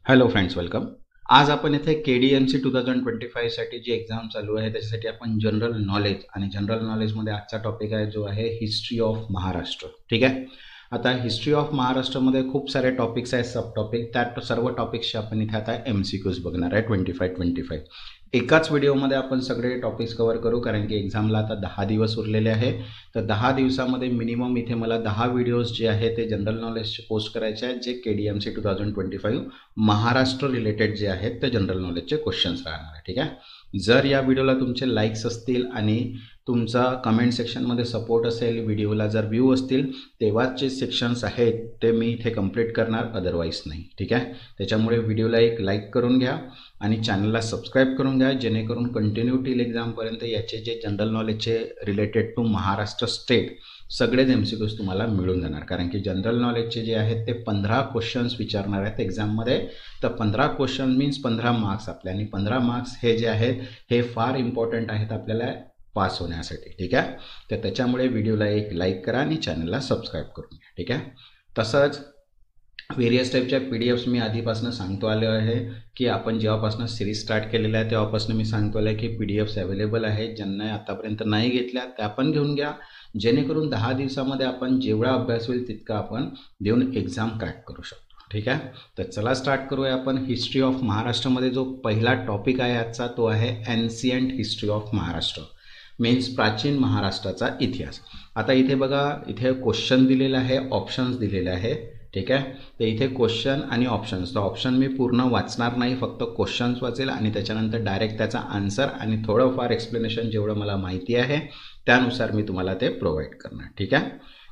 Hello friends, welcome. आज आपण इथे KDMC 2025 साठी जी एक्झाम चालू आहे त्याच्यासाठी आपण जनरल नॉलेज आणि जनरल नॉलेजमध्ये आजचा टॉपिक आहे जो आहे हिस्ट्री ऑफ महाराष्ट्र. ठीक आहे. आता हिस्ट्री ऑफ महाराष्ट्रामध्ये खूप सारे टॉपिक्स आहेत, सब टॉपिक. त्या सर्व टॉपिक्सचे आपण इथे आता MCQs बघणार आहे 25. एकाच व्हिडिओमध्ये आपण सगळे टॉपिक्स कव्हर करू, कारण की एक्झामला आता 10 दिवस उरलेले आहे. तर 10 दिवसामध्ये मिनिमम इथे मला 10 व्हिडिओज जे आहे ते जनरल नॉलेजचे पोस्ट करायचे आहेत, जे KDMC 2025 महाराष्ट्र रिलेटेड जे आहेत ते जनरल नॉलेजचे क्वेश्चन्स राहणार आहे. ठीक आहे. जर या व्हिडिओला तुमचे लाईक्स असतील आणि तुमचा कमेंट सेक्शनमध्ये सपोर्ट असेल, व्हिडिओला जर व्ह्यू असतील, तेव्हाच जे सेक्शन्स आहेत ते मी इथे कंप्लीट करणार, अदरवाईज नाही. ठीक आहे. त्याच्यामुळे व्हिडिओला एक लाईक करून घ्या आणि चॅनलला सबस्क्राईब करून घ्या, जेणेकरून कंटिन्यू टिल एक्झामपर्यंत याचे जे जनरल नॉलेजचे रिलेटेड टू महाराष्ट्र स्टेट सगळेच MCQs तुम्हाला मिळून जाणार. कारण की जनरल नॉलेजचे जे आहेत ते 15 क्वेश्चन्स विचारणार आहेत एक्झाममध्ये. तर 15 क्वेश्चन मीन्स 15 मार्क्स आपले, आणि 15 मार्क्स हे जे आहेत हे फार इम्पॉर्टंट आहेत आपल्याला पास होण्यासाठी. ठीक आहे. तर त्याच्यामुळे व्हिडिओला एक लाईक करा आणि चॅनलला सबस्क्राईब करून घ्या. ठीक आहे. तसंच व्हेरियस टाईपच्या PDFs मी आधीपासून सांगतो आलो आहे की आपण जेव्हापासून सिरीज स्टार्ट केलेला आहे तेव्हापासून मी सांगतो आलो आहे की PDFs अवेलेबल आहेत. ज्यांना आतापर्यंत नाही घेतल्या त्या पण घेऊन घ्या, जेणेकरून 10 दिवसामध्ये आपण जेवढा अभ्यास होईल तितका आपण देऊन एक्झाम क्रॅक करू शकतो. ठीक आहे. तर चला स्टार्ट करूया आपण. हिस्ट्री ऑफ महाराष्ट्रामध्ये जो पहिला टॉपिक आहे आजचा तो आहे ancient history of Maharashtra, means प्राचीन महाराष्ट्राचा इतिहास. आता इथे बघा, इथे क्वेश्चन दिलेला आहे, ऑप्शन्स दिलेले आहे. ठीक आहे. तर इथे क्वेश्चन आणि ऑप्शन्स, तर ऑप्शन मी पूर्ण वाचणार नाही, फक्त क्वेश्चन्स वाचेल आणि त्याच्यानंतर डायरेक्ट त्याचा आन्सर आणि थोडंफार एक्सप्लेनेशन जेवढं मला माहिती आहे त्यानुसार मी तुम्हाला ते प्रोव्हाइड करणार. ठीक आहे.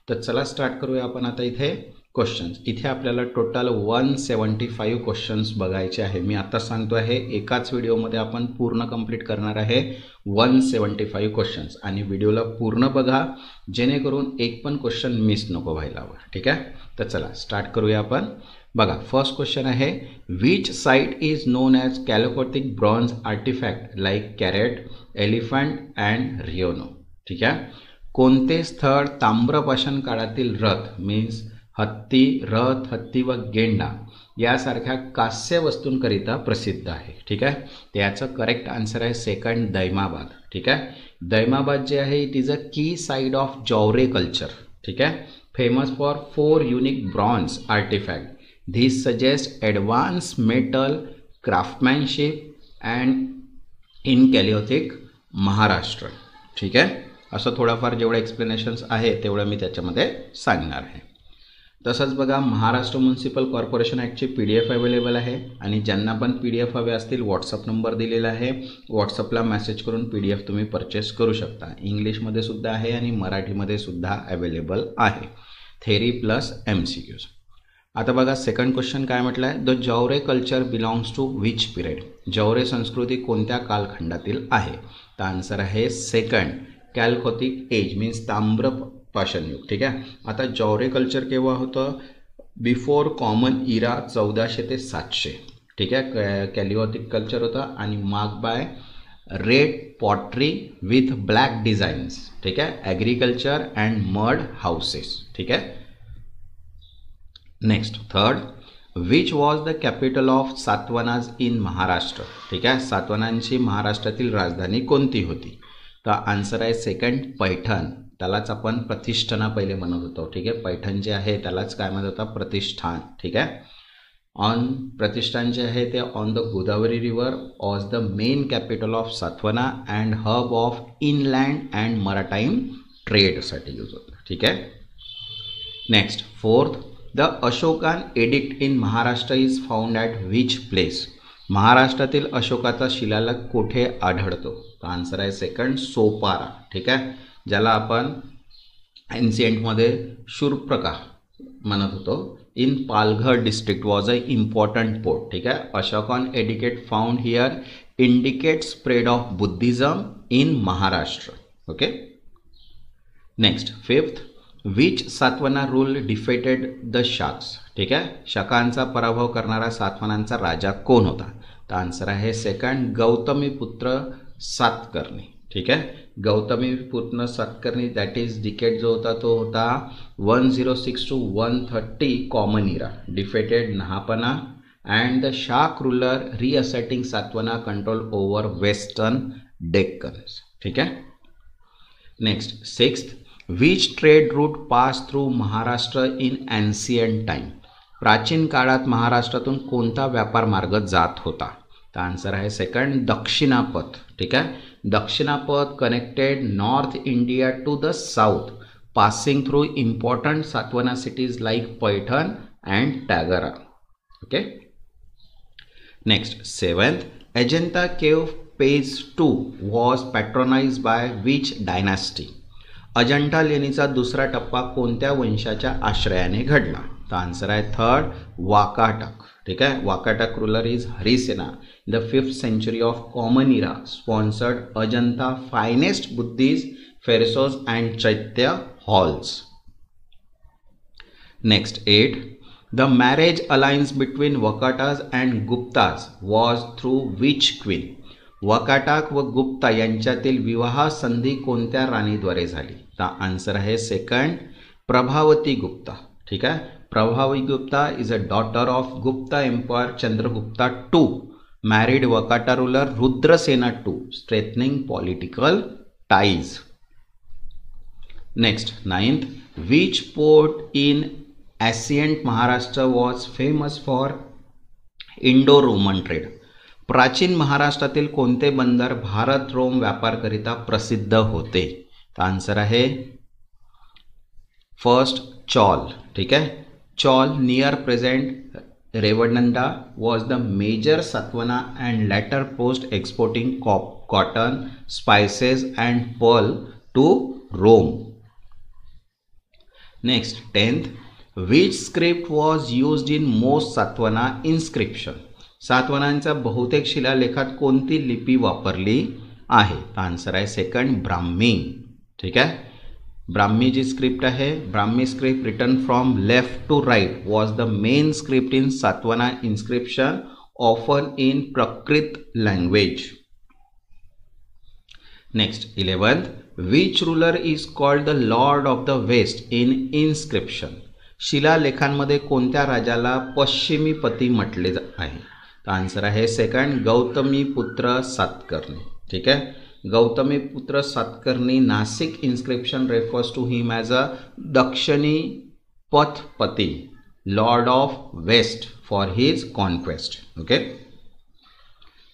तर चला स्टार्ट करूया आपण. आता इथे क्वेश्चन्स, इथे आपल्याला टोटल 175 क्वेश्चन्स बघायचे आहे. मी आता सांगतो आहे एकाच व्हिडिओमध्ये आपण पूर्ण कंप्लीट करणार आहे 175 क्वेश्चन्स, आणि व्हिडिओला पूर्ण बघा जेणेकरून एक पण क्वेश्चन मिस नको व्हायला हवं. ठीक आहे. तर चला स्टार्ट करूया आपण. बघा, फर्स्ट क्वेश्चन आहे, which site is known as chalcolithic bronze artifact like chariot, elephant and rhino. ठीक आहे. कोणते स्थळ ताम्रपाषाण काळातील रथ मीन्स हत्ती, रथ, हत्ती व गेंडा यासारख्या कांस्य वस्तूंकरिता प्रसिद्ध आहे. ठीक आहे. त्याचं करेक्ट आन्सर आहे सेकंड, दैमाबाद. ठीक आहे. दैमाबाद जे आहे इट इज अ की साईड ऑफ जौरे कल्चर. ठीक आहे. Famous for 4 unique bronze artifact. This suggest advance metal craftsmanship and in chalcolithic Maharashtra. ठीक आहे. असं थोडाफार जेवढं एक्सप्लेनेशन्स आहे तेवढं मी त्याच्यामध्ये सांगणार आहे. तसंच बघा, महाराष्ट्र म्युनिसिपल कॉर्पोरेशन ॲक्टची PDF अवेलेबल आहे, आणि ज्यांना पण PDF हवे असतील व्हॉट्सअप नंबर दिलेला आहे, व्हॉट्सअपला मेसेज करून PDF तुम्ही परचेस करू शकता. इंग्लिशमध्ये सुद्धा आहे आणि मराठीमध्ये सुद्धा अवेलेबल आहे. Theory plus MCQs. आता बघा, सेकंड क्वेश्चन काय म्हटलं आहे, the Jorwe culture belongs to which period. Jorwe संस्कृती कोणत्या कालखंडातील आहे. तर आन्सर आहे सेकंड, कॅल्कोथिक एज मीन्स ताम्रपाषाण युग. ठीक आहे. आता जौरे कल्चर केव्हा होतं, बिफोर कॉमन इरा 1400 ते 700. ठीक आहे. कॅलिओथिक कल्चर होतं आणि mark by red pottery with black designs. ठीक आहे. Agriculture and mud houses. ठीक आहे. Next third, which was the capital of Satavanas in Maharashtra. ठीक आहे. सातवानांची महाराष्ट्रातील राजधानी कोणती होती. तर आन्सर आहे सेकंड, पैठण. त्यालाच आपण प्रतिष्ठाना पहिले म्हणत होतो. ठीक आहे. पैठण जे आहे त्यालाच काय म्हणत होता, प्रतिष्ठान. ठीक आहे. ऑन प्रतिष्ठान जे आहे ते on the Godavari river was the main capital of Satavana and hub of inland and maritime ट्रेडसाठी यूज होतं. ठीक आहे. Next fourth, the Ashokan edict in Maharashtra is found at which place. महाराष्ट्रातील अशोकाचा शिलालेख कोठे आढळतो. तर आन्सर आहे सेकंड, सोपारा. ठीक आहे. ज्याला आपण एन्शियंटमध्ये शूर्पणखा म्हणत होतो. In Palghar district was a important port. ठीक आहे. Ashokan edict found here indicate spread of Buddhism in Maharashtra. Okay. Next fifth, which Satavana rule defeated the Shakas. ठीक आहे. शकांचा पराभव करणारा सातवानांचा राजा कोण होता. तर आन्सर आहे सेकंड, गौतमीपुत्र सातकर्णी. ठीक आहे. Gautamiputra Satakarni that is decade जो होता तो होता 106 to 130 common era. Defeated Nahapana and the Shak ruler reasserting Satavahana control over western Deccan. ठीक है. Next, sixth, which trade route passed through Maharashtra in ancient time? प्राचीन काळात महाराष्ट्रातून कोणता व्यापार मार्ग जात होता? तर आन्सर आहे सेकंड, दक्षिणापथ. ठीक आहे. Dakshinapatha connected north India to the south, passing through important Satavahana cities like Paithan and Tagara. Okay. Next, seventh, Ajanta cave phase 2 was patronized by which dynasty? Ajanta लेणीचा दुसरा टप्पा कोणत्या वंशाच्या आश्रयाने घडला? तर आन्सर आहे थर्ड, वाकाटक. ठीक आहे. Vakataka ruler is Harisena. In the 5th century of Common Era sponsored Ajanta finest Buddhist Pheresos and Chaitya halls. Next, 8. The marriage alliance between Wakatas and Guptas was through which queen? Vakataka व गुप्ता यांच्यातील विवाह संधी कोणत्या राणीद्वारे झाली? तर आन्सर आहे सेकंड, प्रभावती गुप्ता. ठीक आहे. Prabhavati Gupta is a daughter of Gupta empire Chandragupta II, married Wakata ruler Rudrasena II, strengthening political ties. Next, 9th, which port in ancient Maharashtra was famous for Indo-Roman trade? प्राचीन महाराष्ट्रातील कोणते बंदर भारत रोम व्यापारकरिता प्रसिद्ध होते? तर आन्सर आहे फर्स्ट, चौल. ठीक आहे. Chaul near present Revananda was the major Satavahana and later post exporting cotton, spices and pearl to Rome. Next, 10th, which script was used in most Satavahana inscription? सातवाहनांच्या बहुतेक शिलालेखात कोणती लिपी वापरली आहे? आन्सर आहे सेकंड, ब्राह्मी. ठीक आहे. ब्राह्मी जी स्क्रिप्ट आहे, Brahmi script written from left to right was the main script in Satavahana inscription, often in Prakrit language. Next, 11th, which ruler is called the Lord of the West in inscription? शिलालेखांमध्ये कोणत्या राजाला पश्चिमी पती म्हटले आहे? तर आन्सर आहे सेकंड, गौतमी पुत्र सातकर्णी. ठीक आहे. गौतमी पुत्र Satakarni Nashik inscription refers to him as a Dakshini Pathpati, Lord of West, for his conquest. Okay.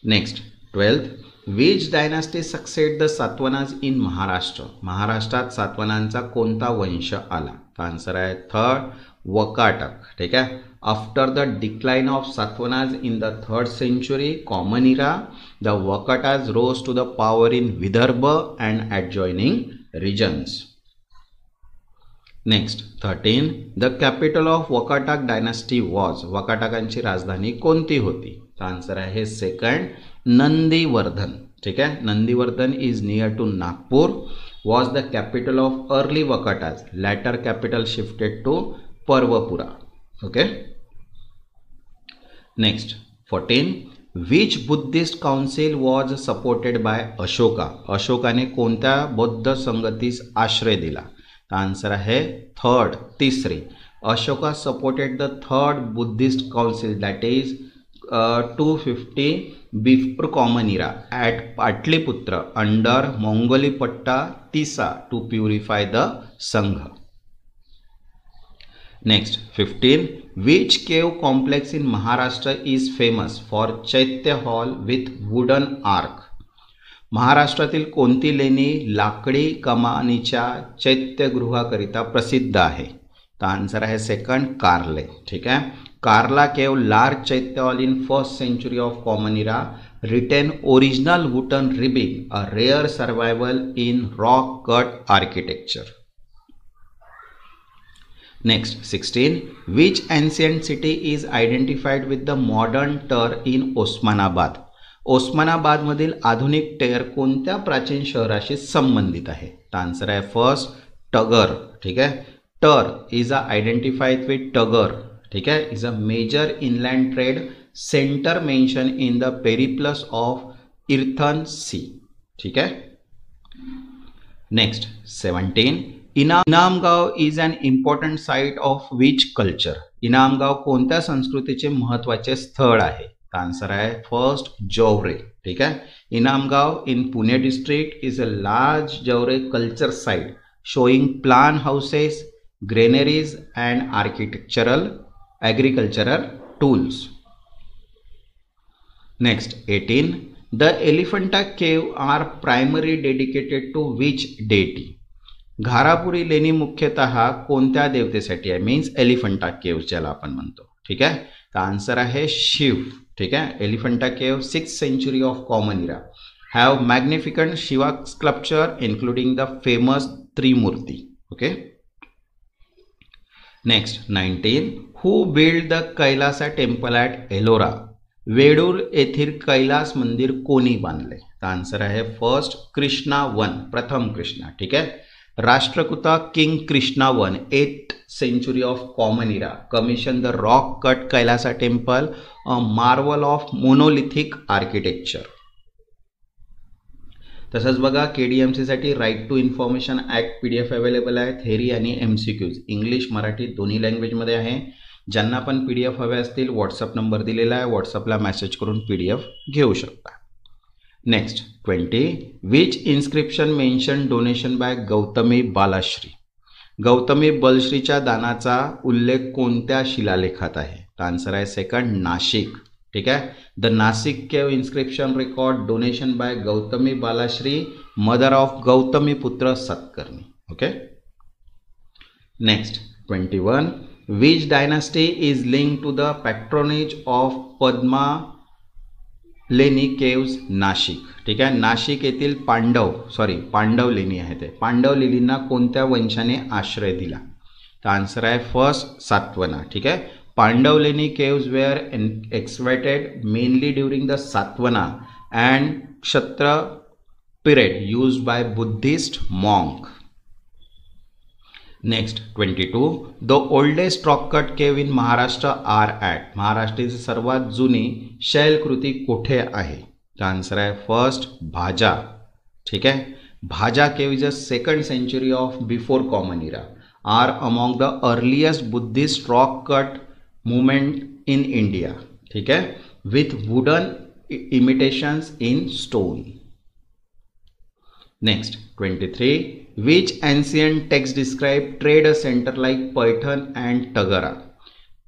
Next, 12th, which dynasty succeeded the Satavahanas in Maharashtra? महाराष्ट्रात सातवाहनांचा कोणता वंश आला? तर आन्सर आहे थर्ड, वकाटक. ठीक आहे. After the decline of Satavahanas in the 3rd century Common Era, the Wakatas rose to the power in Vidarbha and adjoining regions. Next, 13, the capital of Wakatak dynasty was? वकाटकांची राजधानी कोणती होती? तर answer आहे second, Nandivardhan. ठीक आहे. Nandivardhan is near to Nagpur, was the capital of early Wakatas. Later capital shifted to Parvapura. Okay. Next, 14, which Buddhist council was supported by Ashoka? अशोकाने कोणत्या बौद्ध संगतीस आश्रय दिला? तर आन्सर आहे थर्ड, तिसरी. Ashoka supported the 3rd Buddhist council, that is 250 before Common Era at Patliputra under Mongolipatta Tisa to purify the Sangha. Next, 15, which cave complex in Maharashtra is famous for Chaitya Hall with wooden ark? महाराष्ट्रातील कोणती लेणी लाकडी कमानीच्या चैत्यगृहाकरिता प्रसिद्ध आहे? तर answer आहे second, कार्ले. ठीक आहे. कार्ला केव लार्ज चैत्य hall in 1st century of Common Era, retain original wooden ribbing, a rare survival in rock cut architecture. Next, 16, which ancient city is identified with the modern Tar in Osmanabad? Osmanabad मधील आधुनिक टेर कोणत्या प्राचीन शहराशी संबंधित आहे? तर आन्सर आहे फर्स्ट, टगर. ठीक आहे. टर इज आयडेंटिफाइड विथ टगर. ठीक आहे. Is a major inland trade centre mention in the Periplus of Erythraean sea. ठीक आहे. Next, 17, Inamgaon is an important site of which culture? Inamgaon कोणत्या संस्कृतीचे महत्त्वाचे स्थळ आहे? तर आन्सर आहे फर्स्ट जौरे. ठीक आहे. Inamgaon in Pune district is a large Jorwe culture site showing plan houses, granaries and agricultural tools. Next 18. The Elephanta cave are primarily dedicated to which deity? Gharapuri लेणी मुख्यतः कोणत्या देवतेसाठी आहे? मीन्स एलिफंटा केव्ह ज्याला आपण म्हणतो. ठीक आहे. तर आन्सर आहे शिव. ठीक आहे. Elephanta cave 6th century of Common Era have magnificent Shiva sculpture including the famous Trimurti. Okay. Next 19. Who built the Kailasa temple at Ellora? वेडूर येथील कैलास मंदिर कोणी बांधले? तर आन्सर आहे फर्स्ट कृष्णा वन, प्रथम कृष्णा. ठीक आहे. Rashtrakuta king Krishna one 8th century of Common Era commissioned the rock cut Kailasa temple, a marvel of monolithic architecture. तसंच बघा KDMC साठी right to information act PDF available आहे. थेरी आणि MCQs इंग्लिश मराठी दोन्ही लँग्वेजमध्ये आहे. ज्यांना पण PDF हवे असतील व्हॉट्सअप नंबर दिलेला आहे, व्हॉट्सअपला मेसेज करून PDF घेऊ शकता. Next 20. Which inscription mention donation by Gautami Balashri? Gautami बलश्रीच्या दानाचा उल्लेख कोणत्या शिलालेखात आहे? तर आन्सर आहे सेकंड नाशिक. ठीक आहे. The Nasik cave inscription record donation by Gautami Balashri, mother of Gautami putra Satakarni. Okay. Next 21. Which dynasty is link to the patronage of Padma लेणी केव्ज नाशिक? ठीक आहे. नाशिक येथील पांडव लेणी आहे ते. पांडव लेणींना कोणत्या वंशाने आश्रय दिला? तर आन्सर आहे फर्स्ट सातवना. ठीक आहे. पांडवलेनी caves were excavated mainly during the Satvana and Kshatriya period used by Buddhist monk. Next 22. The oldest rock cut cave in Maharashtra are at? महाराष्ट्राची सर्वात जुनी शैलकृती कुठे आहे? तर आन्सर आहे फर्स्ट भाजा. ठीक आहे. Bhaja cave is a 2nd century of before Common Era, are among the earliest Buddhist rock cut movement in India. ठीक है. with wooden imitations in stone. Next 23. which ancient text describe trade center like Paithan and Tagara?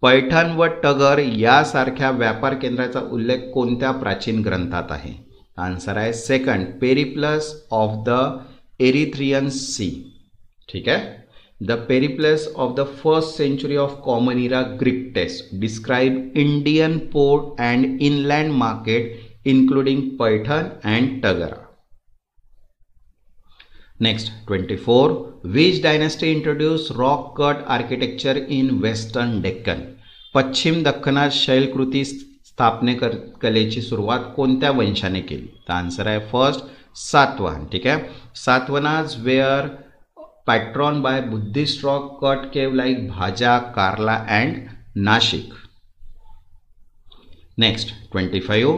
Paithan व turgor यासारख्या व्यापार केंद्राचा उल्लेख कोणत्या प्राचीन ग्रंथात आहे? आन्सर आहे second Periplus of the Erythraean sea. ठीक आहे. The Periplus of the 1st century of Common Era Greek text describe Indian port and inland market including Paithan and Tagara. Next 24. Which dynasty introduced rock cut architecture in Western Deccan? पश्चिम दख्खनात शैलकृती स्थापने कलेची सुरुवात कोणत्या वंशाने केली? तर answer आहे first Satavahana. ठीक आहे. सातवाहनाज wear patron by Buddhist rock cut cave like Bhaja, Karla and Nashik. Next 25.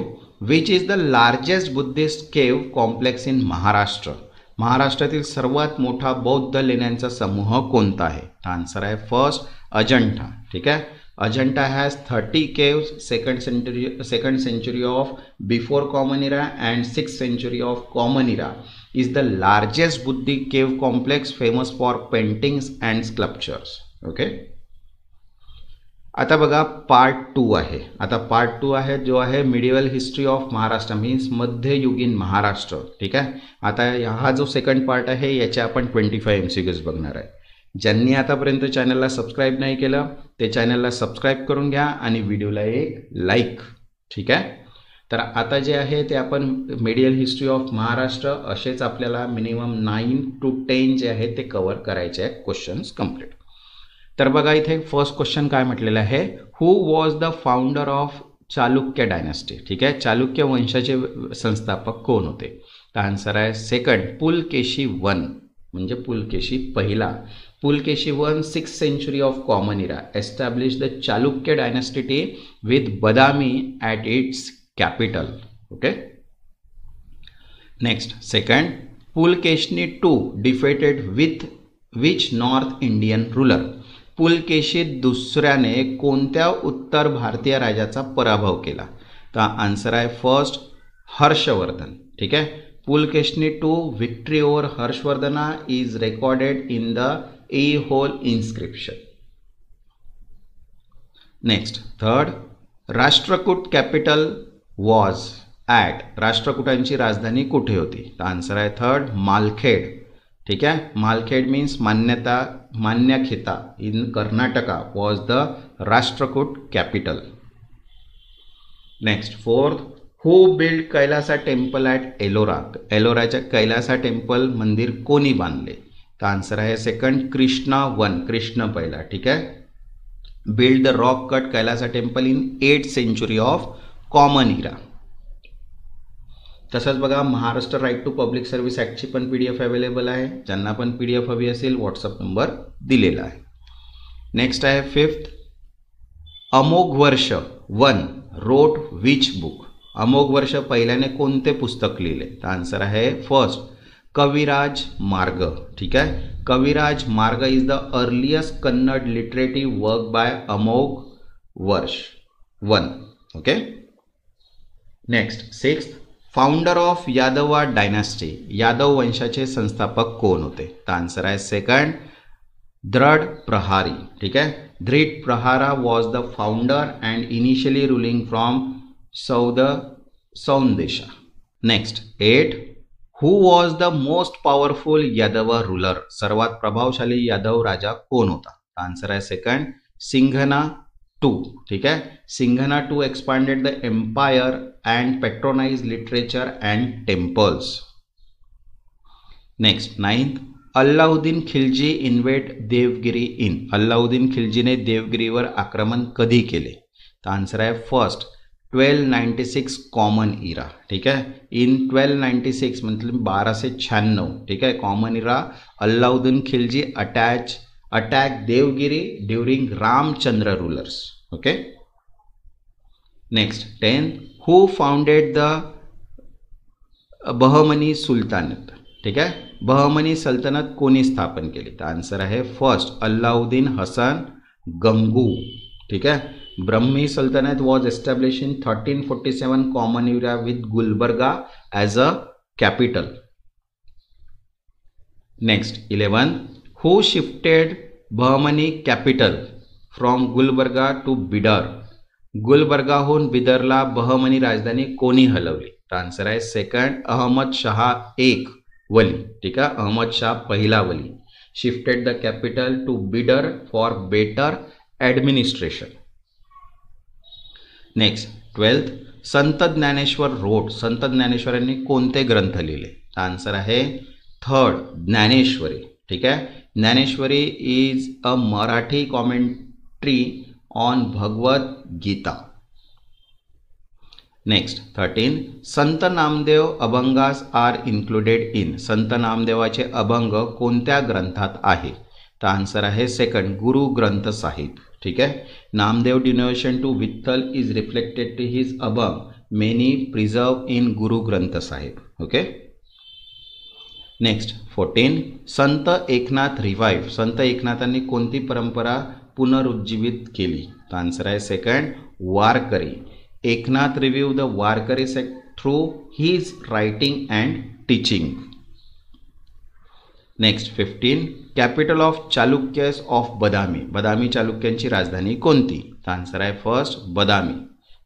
Which is the largest Buddhist cave complex in Maharashtra? महाराष्ट्रातील सर्वात मोठा बौद्ध लेण्यांचा समूह कोणता आहे? आन्सर आहे फर्स्ट अजंठा. ठीक आहे. Ajanta has 30 caves, 2nd century of before Common Era and 6th century of Common Era is the largest Buddhist cave complex famous for paintings and sculptures. Okay. आता बघा पार्ट 2 आहे. आता पार्ट 2 आहे जो आहे medieval history of Maharashtra means मध्ययुगीन महाराष्ट्र. ठीक आहे. आता हा जो सेकंड पार्ट आहे याचे आपण 25 MCQs बघणार आहे. ज्यांनी आतापर्यंत चॅनलला सबस्क्राईब नाही केलं ते चॅनलला सबस्क्राईब करून घ्या आणि व्हिडिओला एक लाईक. ठीक आहे. तर आता जे आहे ते आपण मिडियल हिस्ट्री ऑफ महाराष्ट्र असेच आपल्याला मिनिमम 9 to 10 जे आहे ते कव्हर करायचे आहेत क्वेश्चन्स कंप्लीट. तर बघा इथे फर्स्ट क्वेश्चन काय म्हटलेलं आहे, who was the founder of Chalukya dynasty. ठीक आहे. चालुक्य वंशाचे संस्थापक कोण होते? तर आन्सर आहे सेकंड पुलकेशी वन म्हणजे पुलकेशी पहिला. Pulakeshi one 6th century of Common Era established the Chalukya dynasty with Badami at its capital. Okay. Next, second, Pulkeshni II defeated with which North Indian ruler? Pulakeshi दुसऱ्याने कोणत्या उत्तर भारतीय राजाचा पराभव केला? तर आन्सर आहे फर्स्ट हर्षवर्धन. ठीक आहे. Pulakeshi two victory over Harshavardhana is recorded in the Aihole inscription. Next third, Rashtrakuta capital was at. राष्ट्रकूटांची राजधानी कुठे होती? तर आन्सर आहे थर्ड मालखेड. ठीक आहे. Malkhed means Manyakheta in Karnataka was the Rashtrakuta capital. Next fourth, who build Kailasa temple at Ellora. एलोराच्या कैलासा टेम्पल मंदिर कोणी बांधले? तर आन्सर आहे सेकंड कृष्णा वन. कृष्ण पहिला. ठीक आहे. Build the rock cut Kailasa temple in 8th century of common era. तसंच बघा Maharashtra right to public service ॲक्टची पण PDF अवेलेबल आहे. ज्यांना पण PDF हवी असेल व्हॉट्सअप नंबर दिलेला आहे. नेक्स्ट आहे fifth, Amogh Varsha one rot which book. अमोघ वर्ष पहिल्याने कोणते पुस्तक लिहिले? तर आन्सर आहे फर्स्ट कविराज मार्ग. ठीक आहे. Kaviraja Marga is the earliest Kannada literative work by Amogha Varsha one. Okay. Next sixth, founder of Yadava dynasty. Yadav वंशाचे संस्थापक कोण होते? तर आन्सर आहे सेकंड दृढ प्रहारी. ठीक आहे. Dridha Prahara was the founder and initially ruling from Saundesha. Next 8, who was the most powerful Yadav ruler. सर्वात प्रभावशाली यादव राजा कोण होता? आन्सर आहे सेकंड सिंघना टू. ठीक आहे. Singhana two expanded the empire and patronize literature and temples. Next 9th, Alauddin Khilji invade Devagiri in. Alauddin खिलजीने देवगिरीवर आक्रमण कधी केले? तर आन्सर आहे फर्स्ट 1296 कॉमन इरा. ठीक आहे. इन 1296 मतलब 1296. ठीक आहे. Common era Alauddin Khilji attack Devagiri during Ramchandra rulers. Okay. Next 10, who founded the Bahmani sultanate. ठीक आहे. बहमनी सल्तनत कोणी स्थापन केली? तर आन्सर आहे फर्स्ट अल्लाउद्दीन हसन गंगू. ठीक आहे. ब्रह्मी सल्तनत was establish in 1347 common era with Gulbarga as a capital. Next 11, who shifted Bahmani capital from Gulbarga to Bidar. गुलबर्गाहून बिदरला बहमनी राजधानी कोणी हलवली? तर आन्सर आहे सेकंड अहमद शहा एक वली. ठीक आहे. अहमद शाह पहिला Wali shifted the capital to Bidar for better administration. Next 12th, Sant Dnyaneshwar रोट. संत ज्ञानेश्वरांनी कोणते ग्रंथ लिहिले? तर आन्सर आहे थर्ड ज्ञानेश्वरी. ठीक आहे. Dnyaneshwari is a Marathi commentary on Bhagavad Gita. Next 13, Sant Namdev अभंगास are included in. Sant नामदेवाचे अभंग कोणत्या ग्रंथात आहे? तर आन्सर आहे सेकंड गुरु ग्रंथ साहिब. ठीक आहे. Namdev devotion to Vitthal is reflected to his abhang many preserve in Guru Granth Sahib. Okay. Next 14, Sant Eknath revive. संत एकनाथांनी कोणती परंपरा पुनरुज्जीवित केली? तर आन्सर आहे second Varkari. Eknath review the Varkari sect through his writing and teaching. Next 15, capital of Chalukyas of Badami. Badami चालुक्यांची राजधानी कोणती? तर आन्सर आहे फर्स्ट बदामी.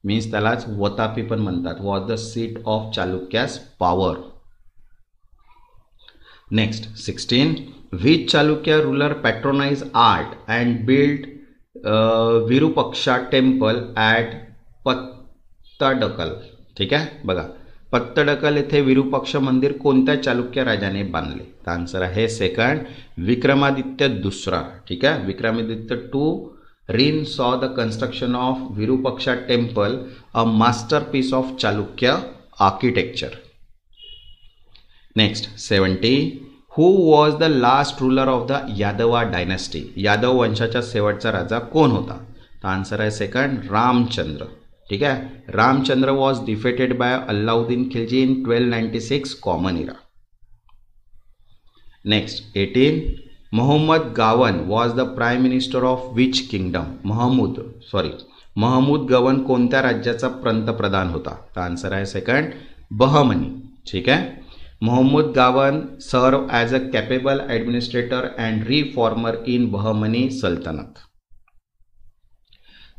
मीन्स त्यालाच वतापी पण म्हणतात. Was the seat of Chalukyas power. Next 16, which Chalukya ruler patronize art and build Virupaksha temple at Pattadakal. ठीक आहे. बघा पत्तडकल येथे विरुपक्ष मंदिर कोणत्या चालुक्य राजाने बांधले? तर आन्सर आहे सेकंड विक्रमादित्य दुसरा. ठीक आहे. Vikramaditya two reign saw the construction of Virupaksha temple, a masterpiece of Chalukya architecture. Next 70, who was the last ruler of the Yadava dynasty. Yadav वंशाचा शेवटचा राजा कोण होता? तर आन्सर आहे सेकंड रामचंद्र. ठीक आहे. Ramchandra was defeated by Alauddin Khilji in 1296 common era. Next 18, Mohammad Gawan was the prime minister of which kingdom? Mahmud Gawan कोणत्या राज्याचा पंतप्रधान होता? तर आन्सर आहे सेकंड, बहमनी. ठीक आहे. Mohammad Gawan served as a capable administrator and reformer in Bahmani Sultanat.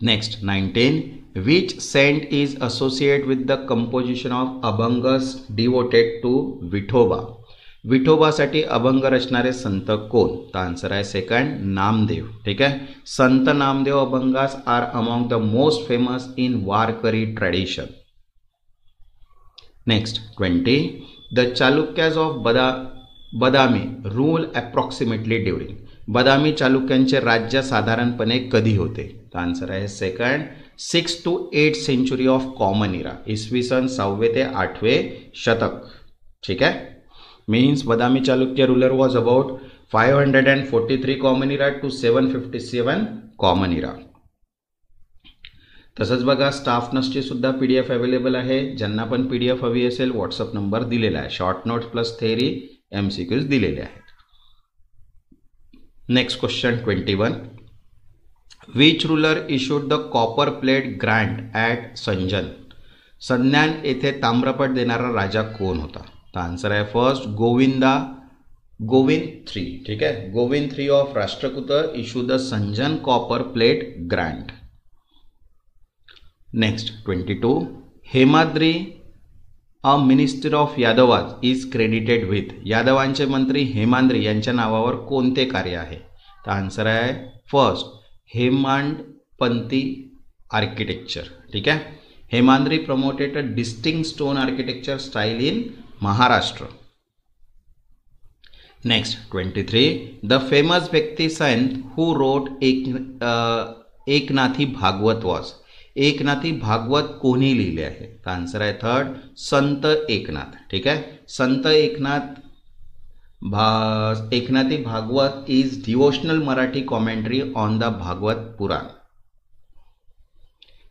Next 19. Which saint is associate with the composition of abhangas devoted to Vithoba? विठोबासाठी अभंग रचणारे संत कोण? तर आन्सर आहे सेकंड, नामदेव. ठीक आहे. Sant Namdev अभंगास are among the most famous in Varkari tradition. Next 20. The Chalukyas of Badami rule approximately during. Badami चालुक्यांचे राज्य साधारणपणे कधी होते? तर आन्सर आहे second, 6 to 8 century of common era. इसवी सन 6वे ते 8वे शतक. ठीक आहे. Means Badami Chalukya ruler was about 543 common era to 757 common era. तसंच बघा स्टाफ नोट्सची सुद्धा PDF अवेलेबल आहे. ज्यांना पण PDF हवी असेल व्हॉट्सअप नंबर दिलेला आहे. Short notes plus theory MCQs दिलेले आहेत. Next question 21. Which ruler issued the copper plate Grant at संजन? संज्ञान येथे ताम्रपट देणारा राजा कोण होता? तर आन्सर आहे फर्स्ट, गोविंद III. ठीक आहे. Govind III of Rashtrakuta issue the Sanjan copper plate grant. Next 22. Hemadri a minister of Yadavas is credited with. यादवांचे मंत्री हेमाद्री यांच्या नावावर कोणते कार्य आहे? तर आन्सर आहे फर्स्ट, हेमाडपंती आर्किटेक्चर. ठीक आहे. Hemadri promoted a distinct stone architecture style in Maharashtra. Next 23. The famous व्यक्ती Sant who wrote Eknathi Bhagwat was. Eknathi Bhagwat कोणी लिहिले आहे? तर आन्सर आहे थर्ड, संत एकनाथ. ठीक आहे. Sant Eknathi Bhagwat is devotional Marathi commentary on the Bhagwat Puran.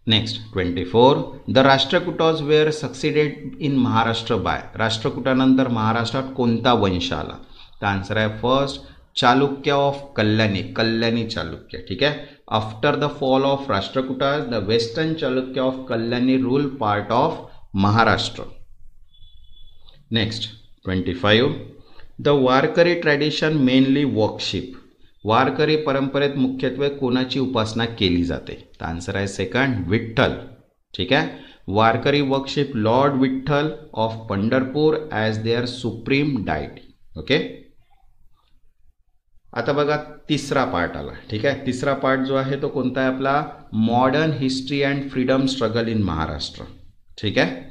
Next 24. The Rashtrakutas were succeeded in Maharashtra by. राष्ट्रकूटानंतर महाराष्ट्रात कोणता वंश आला? तर आन्सर आहे फर्स्ट, चालुक्य ऑफ कल्याणी चालुक्य. ठीक आहे. After the fall of Rashtrakuta the western Chalukya of Kalyani rule part of Maharashtra. Next 25. The Varkari tradition mainly worship. Varkari परंपरेत मुख्यत्वे कोणाची उपासना केली जाते? तर आन्सर आहे सेकंड, विठ्ठल. ठीक आहे. Varkari worship lord Vitthal of Pandharpur as their supreme deity. Okay. आता बघा तिसरा पार्ट आला. ठीक आहे. तिसरा पार्ट जो आहे तो कोणता आहे आपला? Modern history and freedom struggle in Maharashtra. ठीक आहे.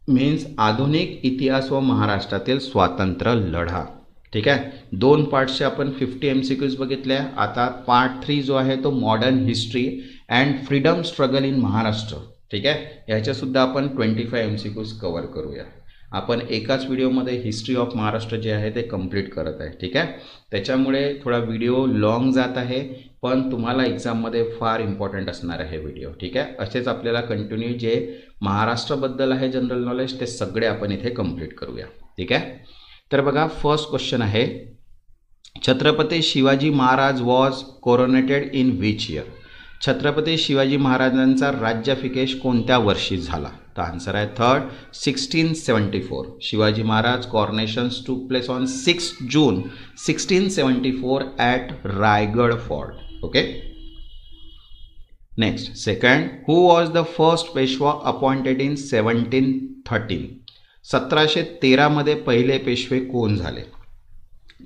मीन्स आधुनिक इतिहास व महाराष्ट्रातील स्वातंत्र्य लढा. ठीक आहे. 2 पार्टचे आपण 50 MCQs बघितले. आता पार्ट 3 जो आहे तो modern history and freedom struggle in Maharashtra. ठीक आहे. याच्यासुद्धा आपण 25 MCQs कव्हर करूया. आपण एकाच व्हिडिओमध्ये हिस्ट्री ऑफ महाराष्ट्र जे आहे ते कंप्लीट करत आहे. ठीक आहे. त्याच्यामुळे थोडा व्हिडिओ लॉंग जात आहे, पण तुम्हाला एक्झाममध्ये फार इम्पॉर्टंट असणार आहे व्हिडिओ. ठीक आहे. असेच आपल्याला कंटिन्यू जे महाराष्ट्राबद्दल आहे जनरल नॉलेज ते सगळे आपण इथे कंप्लीट करूया. ठीक आहे. तर बघा फर्स्ट क्वेश्चन आहे, Chhatrapati Shivaji Maharaj was coronated in which year. Chhatrapati Shivaji महाराजांचा राज्याभिषेक कोणत्या वर्षी झाला? तर आन्सर आहे third, 1674. Shivaji Maharaj coronations took place on 6 June 1674 at Raigad fort. Okay. Next second, who was the first Peshwa appointed in 1713. 1713 मध्ये पहिले पेशवे कोण झाले?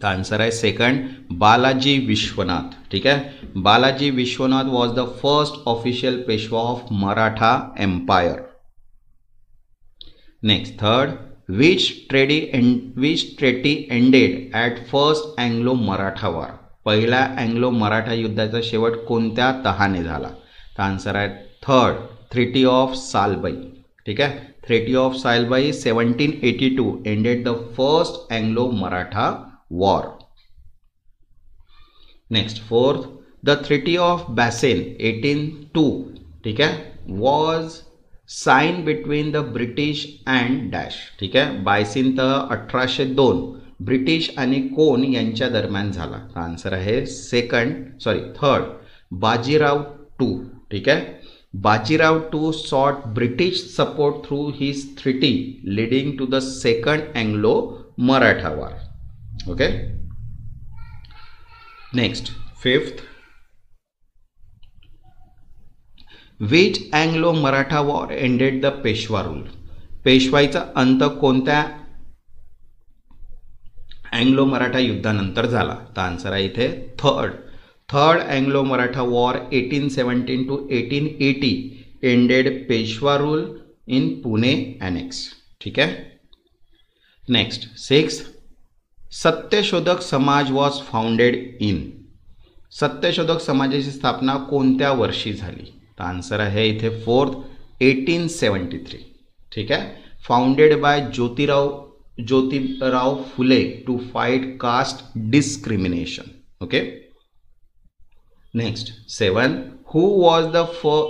तर आन्सर आहे सेकंड, बालाजी विश्वनाथ. ठीक आहे. Balaji Vishwanath was the first official Peshwa of Maratha empire. Next third, which treaty ended at first Anglo Maratha war. पहिल्या Anglo Maratha युद्धाचा शेवट कोणत्या तहाने झाला? तर आन्सर आहे थर्ड, ट्रीटी ऑफ सालबाई. ठीक आहे. Treaty of Salbai 1782 ended the first Anglo Maratha war. Next fourth, the treaty of Bassein 1802. ठीक आहे, was sign between the British and dash. ठीक आहे. बायसिन तह 1802 ब्रिटिश आणि कोण यांच्या दरम्यान झाला? तर आन्सर आहे थर्ड बाजीराव टू. ठीक आहे. Bajirao two sought British support through his treaty leading to the second Anglo-Maratha war. Okay. Next, fifth, which Anglo-Maratha war ended the Peshwa rule? पेशवाईचा अंत कोणत्या अँग्लो मराठा युद्धानंतर झाला? तर आन्सर आहे इथे third Anglo Maratha war 1817 to 1880 ended Peshwa rule in Pune annex. ठीक आहे. Next, six, Satyashodhak Samaj was founded in. सत्यशोधक समाजाची स्थापना कोणत्या वर्षी झाली? तर आन्सर आहे इथे फोर्थ 1873. ठीक आहे. Founded by Jyotirao Phule to fight caste discrimination. Okay. Next, 7, who was the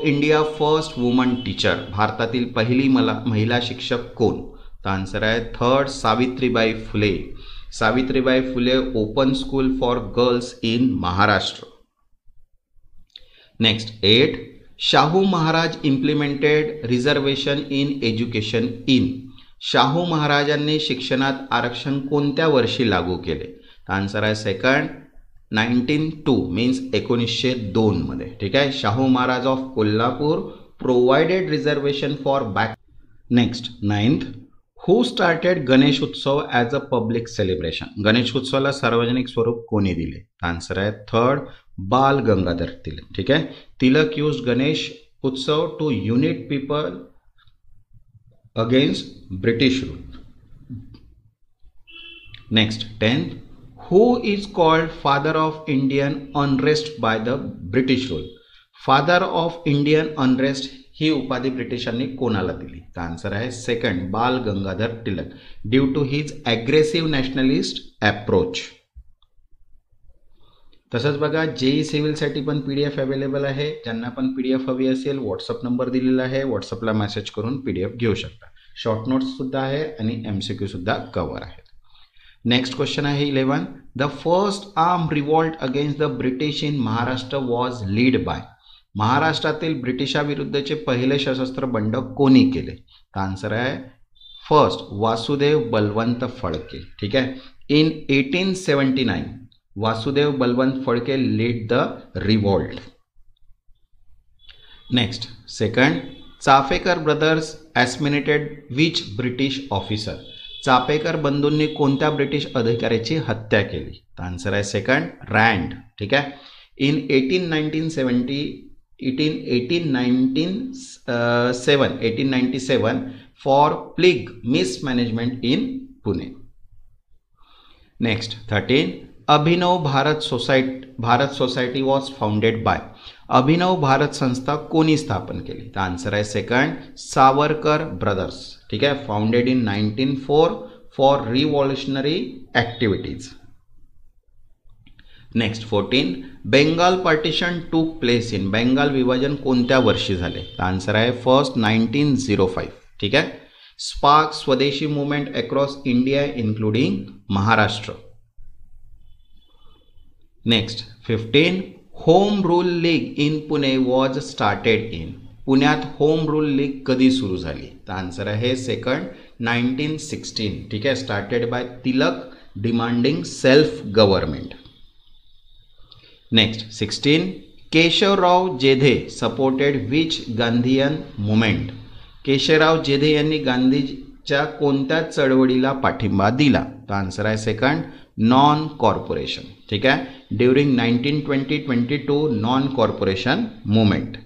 India first woman teacher. भारतातील पहिली महिला शिक्षक कोण? तर आन्सर आहे third Savitribai Phule. Savitribai Phule open school for girls in Maharashtra. Next, 8, Shahu Maharaj implemented reservation in education in. Shahu महाराजांनी शिक्षणात आरक्षण कोणत्या वर्षी लागू केले? तर आन्सर आहे सेकंड 1902 मीन्स 1902 मध्ये. ठीक आहे. Shahu Maharaj of Kolhapur provided reservation for back. Next, 9th, who started Ganesh Utsav as a public celebration. Ganesh उत्सवाला सार्वजनिक स्वरूप कोणी दिले? तर आन्सर आहे थर्ड बाल गंगाधर तिलक. ठीक आहे. Tilak use Ganesh Utsav to unite people against British rule. Next, 10th, who is called father of Indian unrest by the British rule. Father of Indian unrest ही उपाधी ब्रिटिशांनी कोणाला दिली? तर आन्सर आहे second Bal Gangadhar Tilak due to his aggressive nationalist approach. तसंच बघा JEE सिव्हिलसाठी पण PDF अवेलेबल आहे. ज्यांना पण PDF हवी असेल व्हॉट्सअप नंबर दिलेला आहे, व्हॉट्सअपला मेसेज करून PDF घेऊ शकता. शॉर्ट नोट्स सुद्धा आहे आणि MCQ सुद्धा कव्हर आहे. नेक्स्ट क्वेश्चन आहे 11, the first arm revolt against the British in Maharashtra was lead by. महाराष्ट्रातील ब्रिटिशाविरुद्धचे पहिले सशस्त्र बंड कोणी केले? तर आन्सर आहे फर्स्ट वासुदेव बलवंत फडके. ठीक आहे. In 1879 Vasudev Balwant Phadke lead the revolt. Next, second, Chaphekar brothers assassinated which British officer. Chaphekar बंधूंनी कोणत्या ब्रिटिश अधिकाऱ्याची हत्या केली? तर आन्सर आहे सेकंड रँड. ठीक आहे. In 1897 for plague mismanagement in Pune. Next, 13, Abhinav Bharat society was founded by. Abhinav Bharat संस्था कोणी स्थापन केली? तर आन्सर आहे सेकंड सावरकर ब्रदर्स. ठीक आहे. Founded in 1904 for revolutionary activities. Next, 14, Bengal partition टूक प्लेस इन. बेंगाल विभाजन कोणत्या वर्षी झाले? तर आन्सर आहे फर्स्ट 1905. ठीक आहे. स्पार्क स्वदेशी movement across India including Maharashtra. Next, 15, home rule league in Pune was started in. पुण्यात होम रूल लीग कधी सुरू झाली? तर आन्सर आहे सेकंड 1916. ठीक आहे. Started by Tilak demanding self government. Next, 16, Keshavrao Jedhe supported which Gandhian movement. Keshavrao Jedhe यांनी गांधीच्या कोणत्या चळवळीला पाठिंबा दिला? तर आन्सर आहे सेकंड नॉन कॉर्पोरेशन. ठीक आहे. During 1920-22 non corporation movement.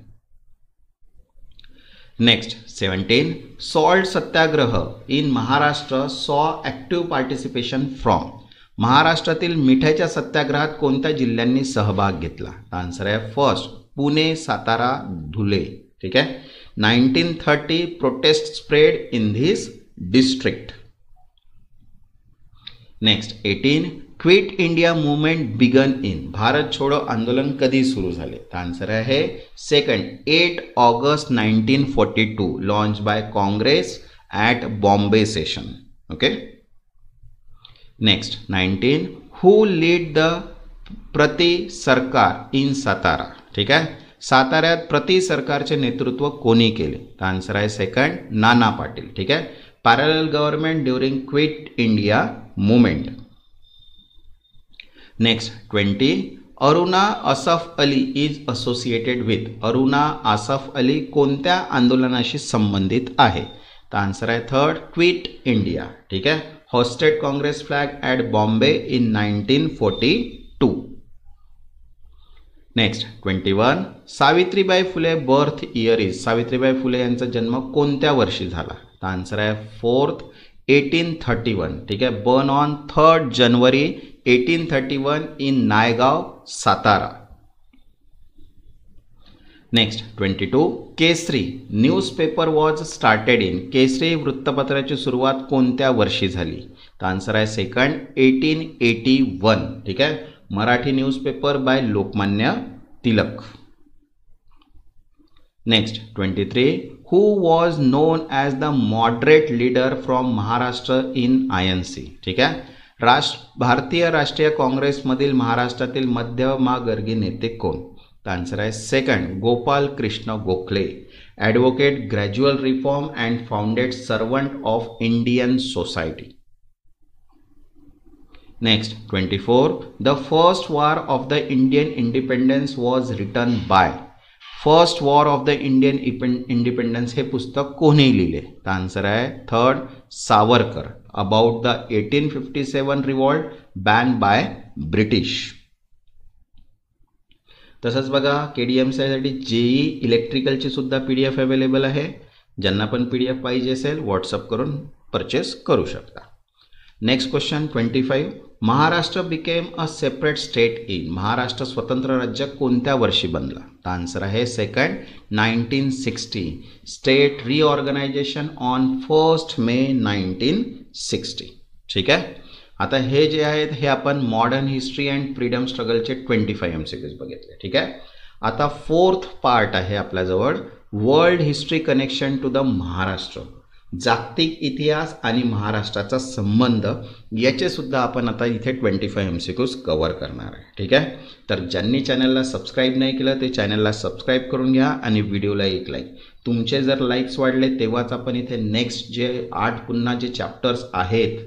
Next, 17, salt Satyagraha in Maharashtra सॉ ॲक्टिव्ह पार्टिसिपेशन फ्रॉम. महाराष्ट्रातील मिठाच्या सत्याग्रहात कोणत्या जिल्ह्यांनी सहभाग घेतला? तर आन्सर आहे फर्स्ट पुणे, सातारा, धुले. ठीक आहे. 1930 protest spread in this district. Next, 18, quit India movement began in. Bharat Chhodo Andolan कधी सुरू झाले? तर आन्सर आहे second 8 August 1942 launch by Congress at Bombay session. Okay. Next 19 who lead the Prati Sarkar in Satara. ठीक आहे, साताऱ्यात प्रति सरकारचे नेतृत्व कोणी केले? तर आन्सर आहे सेकंड, नाना पाटील. ठीक आहे, parallel government during quit India movement. Next 20 Aruna Asaf Ali is associated with. Aruna Asaf Ali कोणत्या आंदोलनाशी संबंधित आहे? तर आन्सर आहे थर्ड, क्विट इंडिया. ठीक आहे, hoisted Congress flag at Bombay in 1942. Next 21 Savitribai Phule birth year is. Savitribai Phule यांचा जन्म कोणत्या वर्षी झाला? तर आन्सर आहे फोर्थ, 1831. ठीक आहे, born on 3rd January 1831 in Naigaon, Satara. Next 22 Kesari newspaper was started in. Kesari वृत्तपत्राची सुरुवात कोणत्या वर्षी झाली? तर आन्सर आहे सेकंड, 1881. ठीक आहे, Marathi newspaper by Lokmanya Tilak. Next 23 who was known as the moderate leader from Maharashtra in INC. ठीक आहे, भारतीय राष्ट्रीय काँग्रेसमधील महाराष्ट्रातील मध्यमावर्गीय नेते कोण? तर आन्सर आहे second, Gopal Krishna Gokhale. Advocate, gradual reform and founded servant of Indian society. Next 24 the first war of the Indian independence was written by. First war of the Indian independence हे पुस्तक कोणी लिहिले? तर आन्सर आहे third, Savarkar. About the 1857 revolt ban by British. तसंच बघा KDMसाठी JEE इलेक्ट्रिकलची सुद्धा PDF available आहे. ज्यांना पण PDF पाहिजे असेल व्हॉट्सअप करून परचेस करू शकता. Next question 25 Maharashtra became a separate state in. Maharashtra स्वतंत्र राज्य कोणत्या वर्षी बनला? तर आन्सर आहे second, 1960. State reorganization on 1 May 1960. ठीक आहे, आता हे जे आहेत हे आपण मॉडर्न हिस्ट्री अँड फ्रीडम स्ट्रगलचे 25 MCQs बघितले. ठीक आहे, आता 4th पार्ट आहे आपल्याजवळ, world history connection to the Maharashtra. जागतिक इतिहास आणि महाराष्ट्राचा संबंध याचे सुद्धा आपण आता इथे 25 MCQs कव्हर करणार आहे. ठीक आहे, तर ज्यांनी चॅनलला सबस्क्राईब नाही केलं ते चॅनलला सबस्क्राईब करून घ्या आणि व्हिडिओला एक लाईक. तुमचे जर लाईक्स वाढले तेव्हाच आपण इथे नेक्स्ट जे 8 पुन्हा जे चॅप्टर्स आहेत,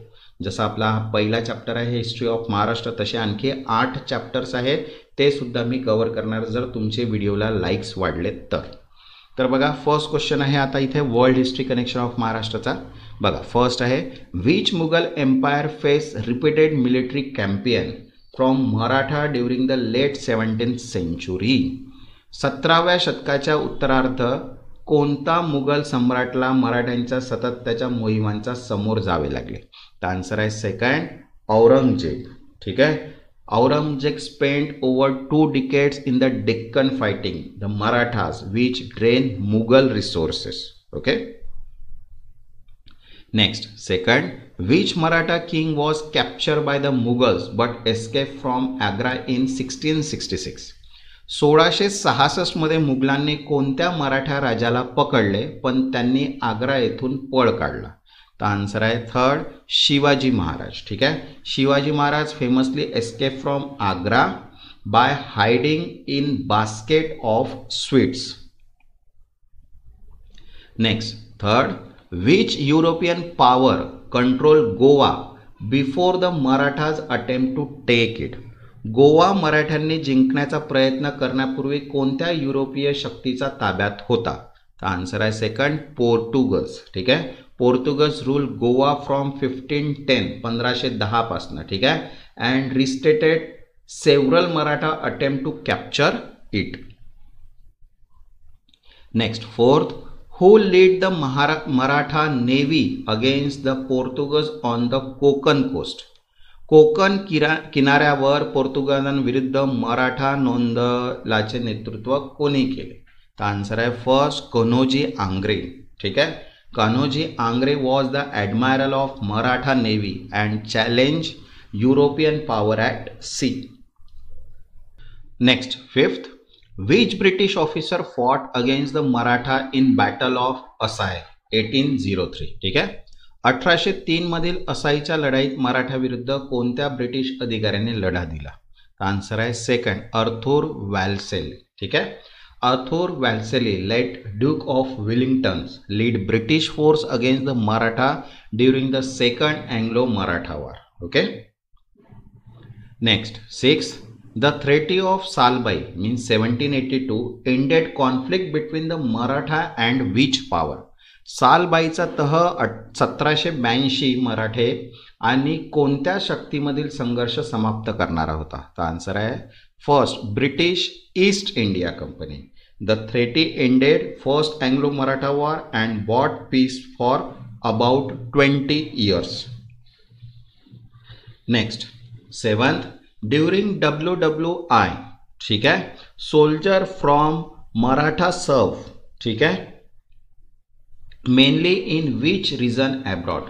जसं आपला पहिला चॅप्टर आहे हिस्ट्री ऑफ महाराष्ट्र, तसे आणखी 8 चॅप्टर्स आहेत ते सुद्धा मी कव्हर करणार जर तुमचे व्हिडिओला लाईक्स वाढले तर. तर बघा फर्स्ट क्वेश्चन आहे आता इथे वर्ल्ड हिस्ट्री कनेक्शन ऑफ महाराष्ट्राचा. बघा फर्स्ट आहे which Mughal empire face repeated military campaign from Maratha during the late 17th century. 17व्या शतकाच्या उत्तरार्ध कोणता मुघल सम्राटला मराठ्यांच्या सतत त्याच्या मोहिमांचा समोर जावे लागले? तर आन्सर आहे सेकंड, औरंगजेब. ठीक आहे, Aurangzeb spent over 2 decades in the Deccan fighting the Marathas which drained Mughal resources. Okay. Next, second, which Maratha king was captured by the Mughals but escaped from Agra in 1666? 1666 मध्ये मुघलांनी कोणत्या मराठा राजाला पकडले पण त्यांनी आग्रा येथून पळ काढला? तर आन्सर आहे थर्ड, शिवाजी महाराज. ठीक आहे, Shivaji Maharaj famously escape from Agra by hiding in basket of sweets. Next third, which European power control Goa before the Marathas attempt to take it? Goa मराठ्यांनी जिंकण्याचा प्रयत्न करण्यापूर्वी कोणत्या युरोपीय शक्तीचा ताब्यात होता? तर आन्सर आहे सेकंड, पोर्तुगज. ठीक आहे, पोर्तुगज रूल गोवा फ्रॉम 1510 पासून. ठीक आहे, and resisted several Maratha attempt to capture it. Next fourth, who lead the Maratha navy against the Portuguese on the Konkan coast? Konkan किनाऱ्यावर पोर्तुगाजांविरुद्ध मराठा नौदलाचे नेतृत्व कोणी केले? तर आन्सर आहे फर्स्ट, कन्होजी आंग्रे. ठीक आहे, Kanhoji Angre was the admiral of Maratha navy and challenge European power at sea. Next fifth, which British officer fought against the Maratha in battle of Assaye 1803? ठीक आहे, 1803 मधील असाईच्या लढाईत मराठा विरुद्ध कोणत्या ब्रिटिश अधिकाऱ्याने लढा दिला? तर आन्सर आहे सेकंड, अर्थर वेल्लेस्ली. ठीक आहे. Arthur Wellesley later duke of Wellington's lead British force against the Maratha during the second Anglo Maratha war. Okay. Next 6. The Treaty of Salbai means 1782 ended conflict between the Maratha and which power? सालबाईचा तह 1782 मराठे आणि कोणत्या शक्तीमधील संघर्ष समाप्त करणारा होता? तर answer आहे first, British East India company. The treaty ended first Anglo Maratha war and bought peace for about 20 years. Next 7th, during WWI, ठीक है, सोल्जर फ्रॉम मराठा सर्व, ठीक है, mainly in which region abroad.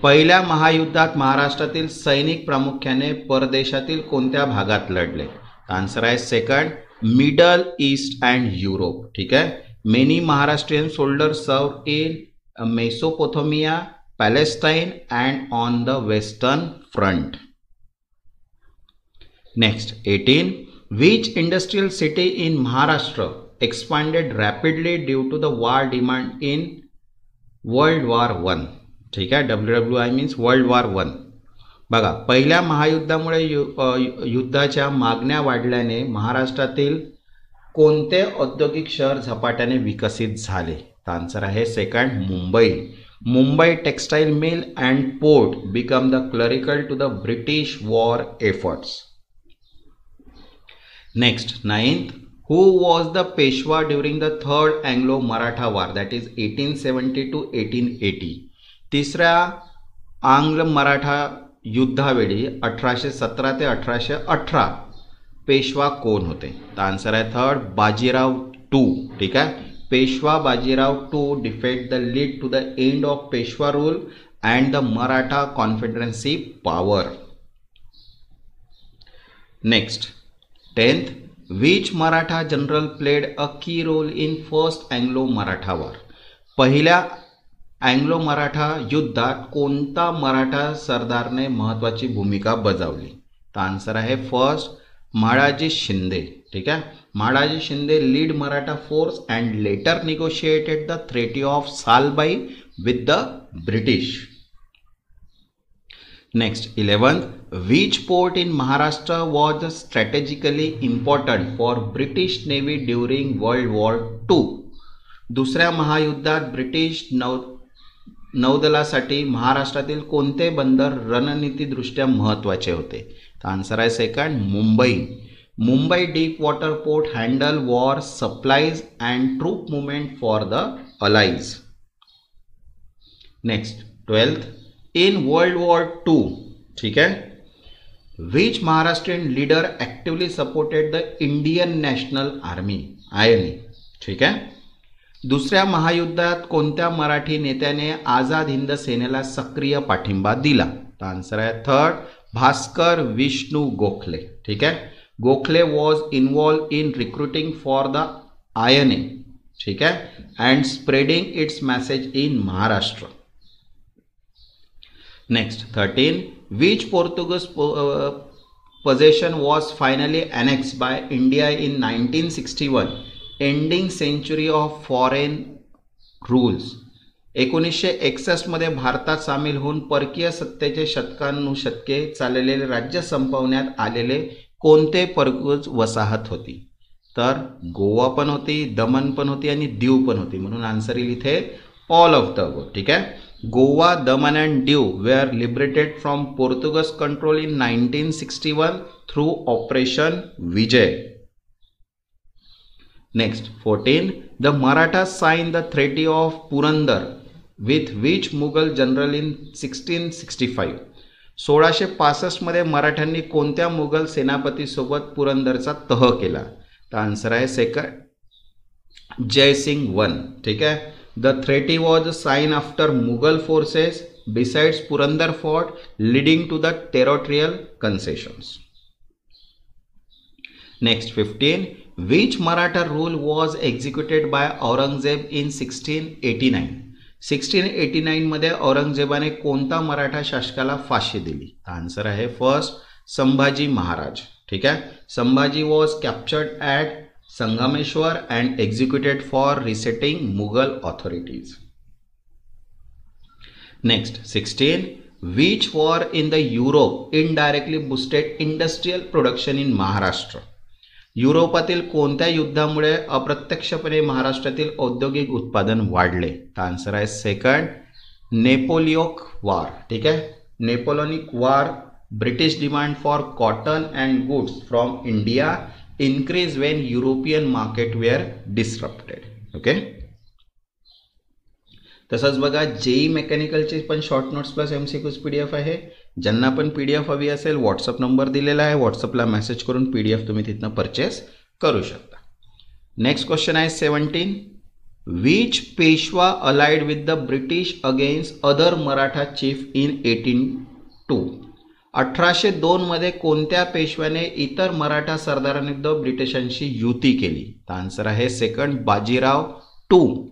पहिल्या महायुद्धात महाराष्ट्रातील सैनिक प्रामुख्याने परदेशातील कोणत्या भागात लढले? आन्सर आहे second, middle east and Europe. ठीक आहे. Many Maharashtrian soldiers served in Mesopotamia, Palestine and on the western front. Next 18. Which industrial city in Maharashtra expanded rapidly due to the war demand in World War I? ठीक आहे. WWI means World War I. बघा, पहिल्या महायुद्धामुळे युद्धाच्या मागण्या वाढल्याने महाराष्ट्रातील कोणते औद्योगिक शहर झपाट्याने विकसित झाले? तर आन्सर आहे second, Mumbai. Mumbai textile mill and port become the clerical to the British war efforts. Next 9th, who was the Peshwa during the third Anglo-Maratha war, that is 1870 to 1880? तिसऱ्या आंग्ल मराठा युद्धावेळी 1817 ते 1818 पेशवा कोण होते? तर आन्सर आहे थर्ड, बाजीराव टू. ठीक आहे. Peshwa Bajirao two defeat the lead to the end of Peshwa rule and the Maratha confederacy power. Next 10th, which Maratha general played a key role in first Anglo-Maratha war? पहिल्या अँग्लो मराठा युद्धात कोणता मराठा सरदारने महत्त्वाची भूमिका बजावली? तर आन्सर आहे फर्स्ट, महाडाजी शिंदे. ठीक आहे. Mahadji Shinde lead Maratha force and later negotiated the treaty of Salbai with the British. Next 11th, which port in Maharashtra was strategically important for British Navy during World War II? दुसऱ्या महायुद्धात ब्रिटिश नौदलासाठी महाराष्ट्रातील कोणते बंदर रणनीतिदृष्ट्या महत्त्वाचे होते? तर आन्सर आहे second, Mumbai. Mumbai deep water port handle war supplies and troop movement for the allies. Next 12th, in World War II, ठीक है, which Maharashtrian leader actively supported the Indian National Army, INA? ठीक है. दुसऱ्या महायुद्धात कोणत्या मराठी नेत्याने आझाद हिंद सेनेला सक्रिय पाठिंबा दिला? तर आन्सर आहे थर्ड, भास्कर विष्णू गोखले. ठीक है. Gokhale was involve in recruiting for the INA, ठीक है, and spreading it's message in Maharashtra. Next 13, which Portuguese possession was finally annexed by India in 1961, ending century of foreign rules? 1961 मध्ये भारतात सामील होऊन परकीय सत्तेचे शतकानुशतके चाललेले राज्य संपवण्यात आलेले कोणते पोर्तुगीज वसाहत होती? तर गोवा पण होती, दमन पण होती आणि दीव पण होती. म्हणून आन्सर येईल इथे ऑल ऑफ द अबोव. ठीक आहे. Goa, Daman and Diu were liberated from Portuguese control in 1961 through Operation Vijay. Next 14, the Marathas signed the Treaty of Purandar with which Mughal general in 1665? 1665 मध्ये मराठ्यांनी कोणत्या मुघल सेनापती सोबत पुरंदरचा तह केला? तर आन्सर आहे सेकंड, जयसिंग 1. ठीक आहे. The treaty was signed after Mughal forces besides Purandar fort, leading to the territorial concessions. Next 15, which Maratha rule was executed by Aurangzeb in 1689? 1689 मध्ये औरंगजेबाने कोणता मराठा शासकाला फाशी दिली? आन्सर आहे फर्स्ट संभाजी महाराज. ठीक आहे. Sambhaji was captured at Sangameshwar and executed for resetting Mughal authorities. Next 16. Which war in the Europe indirectly boosted industrial production in Maharashtra? युरोपातील कोणत्या युद्धामुळे अप्रत्यक्षपणे महाराष्ट्रातील औद्योगिक उत्पादन वाढले? आन्सर आहे सेकंड नेपोलियन वॉर. ठीक आहे. Napoleonic war. British demand for cotton and goods from India increase when European market were disrupted. Okay. तसंच बघा जेई मेकॅनिकलचे पण short notes plus MCQs PDF आहे. ज्यांना पण PDF हवी असेल व्हॉट्सअप नंबर दिलेला आहे, व्हॉट्सअपला मेसेज करून PDF तुम्ही तिथनं परचेस करू शकता. नेक्स्ट क्वेश्चन आहे 17. Which Peshwa allied with the British against other Maratha chief in 1802? 1802 मध्ये कोणत्या पेशव्याने इतर मराठा सरदारांविरुद्ध ब्रिटिशांशी युती केली? आन्सर आहे second Bajirao two.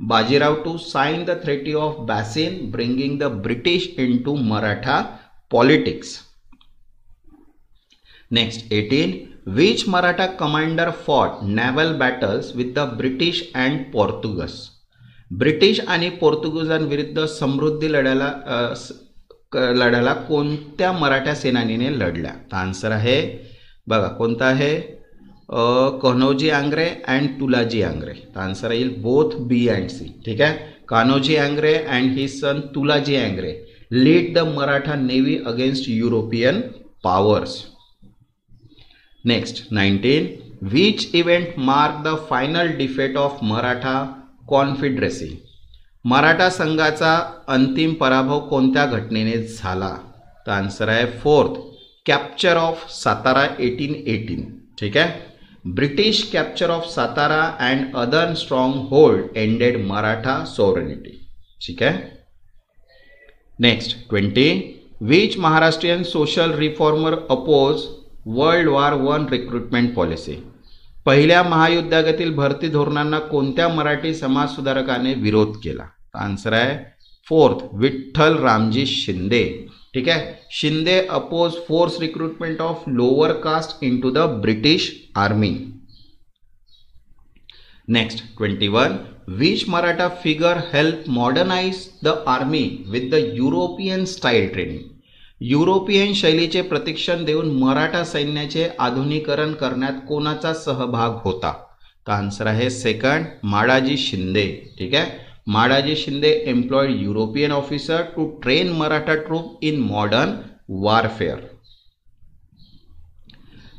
Bajirao II signed the Treaty of Bassein, bringing the British into Maratha politics. Next 18. Which Maratha commander fought naval battles with the British and Portuguese? British आणि पोर्तुगीजांविरुद्ध समृद्धी लढ्याला कोणत्या मराठा सेनानीने लढल्या? आन्सर आहे बघा कोणता आहे कान्होजी आंग्रे अँड तुलाजी आंग्रे. आन्सर येईल both B and C. ठीक आहे. Kanhoji Angre and his son Tulaji Angre lead the Maratha navy against European powers. Next 19. Which event mark the final defeat of Maratha confederacy? Maratha संघाचा अंतिम पराभव कोणत्या घटनेने झाला? तर आन्सर आहे फोर्थ कॅप्चर ऑफ सातारा 1818. ठीक आहे. British capture of Satara and other stronghold ended Maratha sovereignty. ठीक है. Next 20. Which Maharashtrian social reformer opposed World War I recruitment policy? पहिल्या महायुद्धातील भरती धोरणांना कोणत्या मराठी समाज सुधारकाने विरोध केला? आन्सर आहे फोर्थ विठ्ठल रामजी शिंदे. ठीक है. Shinde oppose force recruitment of lower caste into the British army. Next 21. Which Maratha figure help modernise the army with the European style training? European शैलीचे प्रशिक्षण देऊन मराठा सैन्याचे आधुनिकीकरण करण्यात कोणाचा सहभाग होता? तर आन्सर आहे सेकंड माडाजी शिंदे. ठीक आहे. Madaji Shinde employed European officer to train Maratha troop in modern warfare.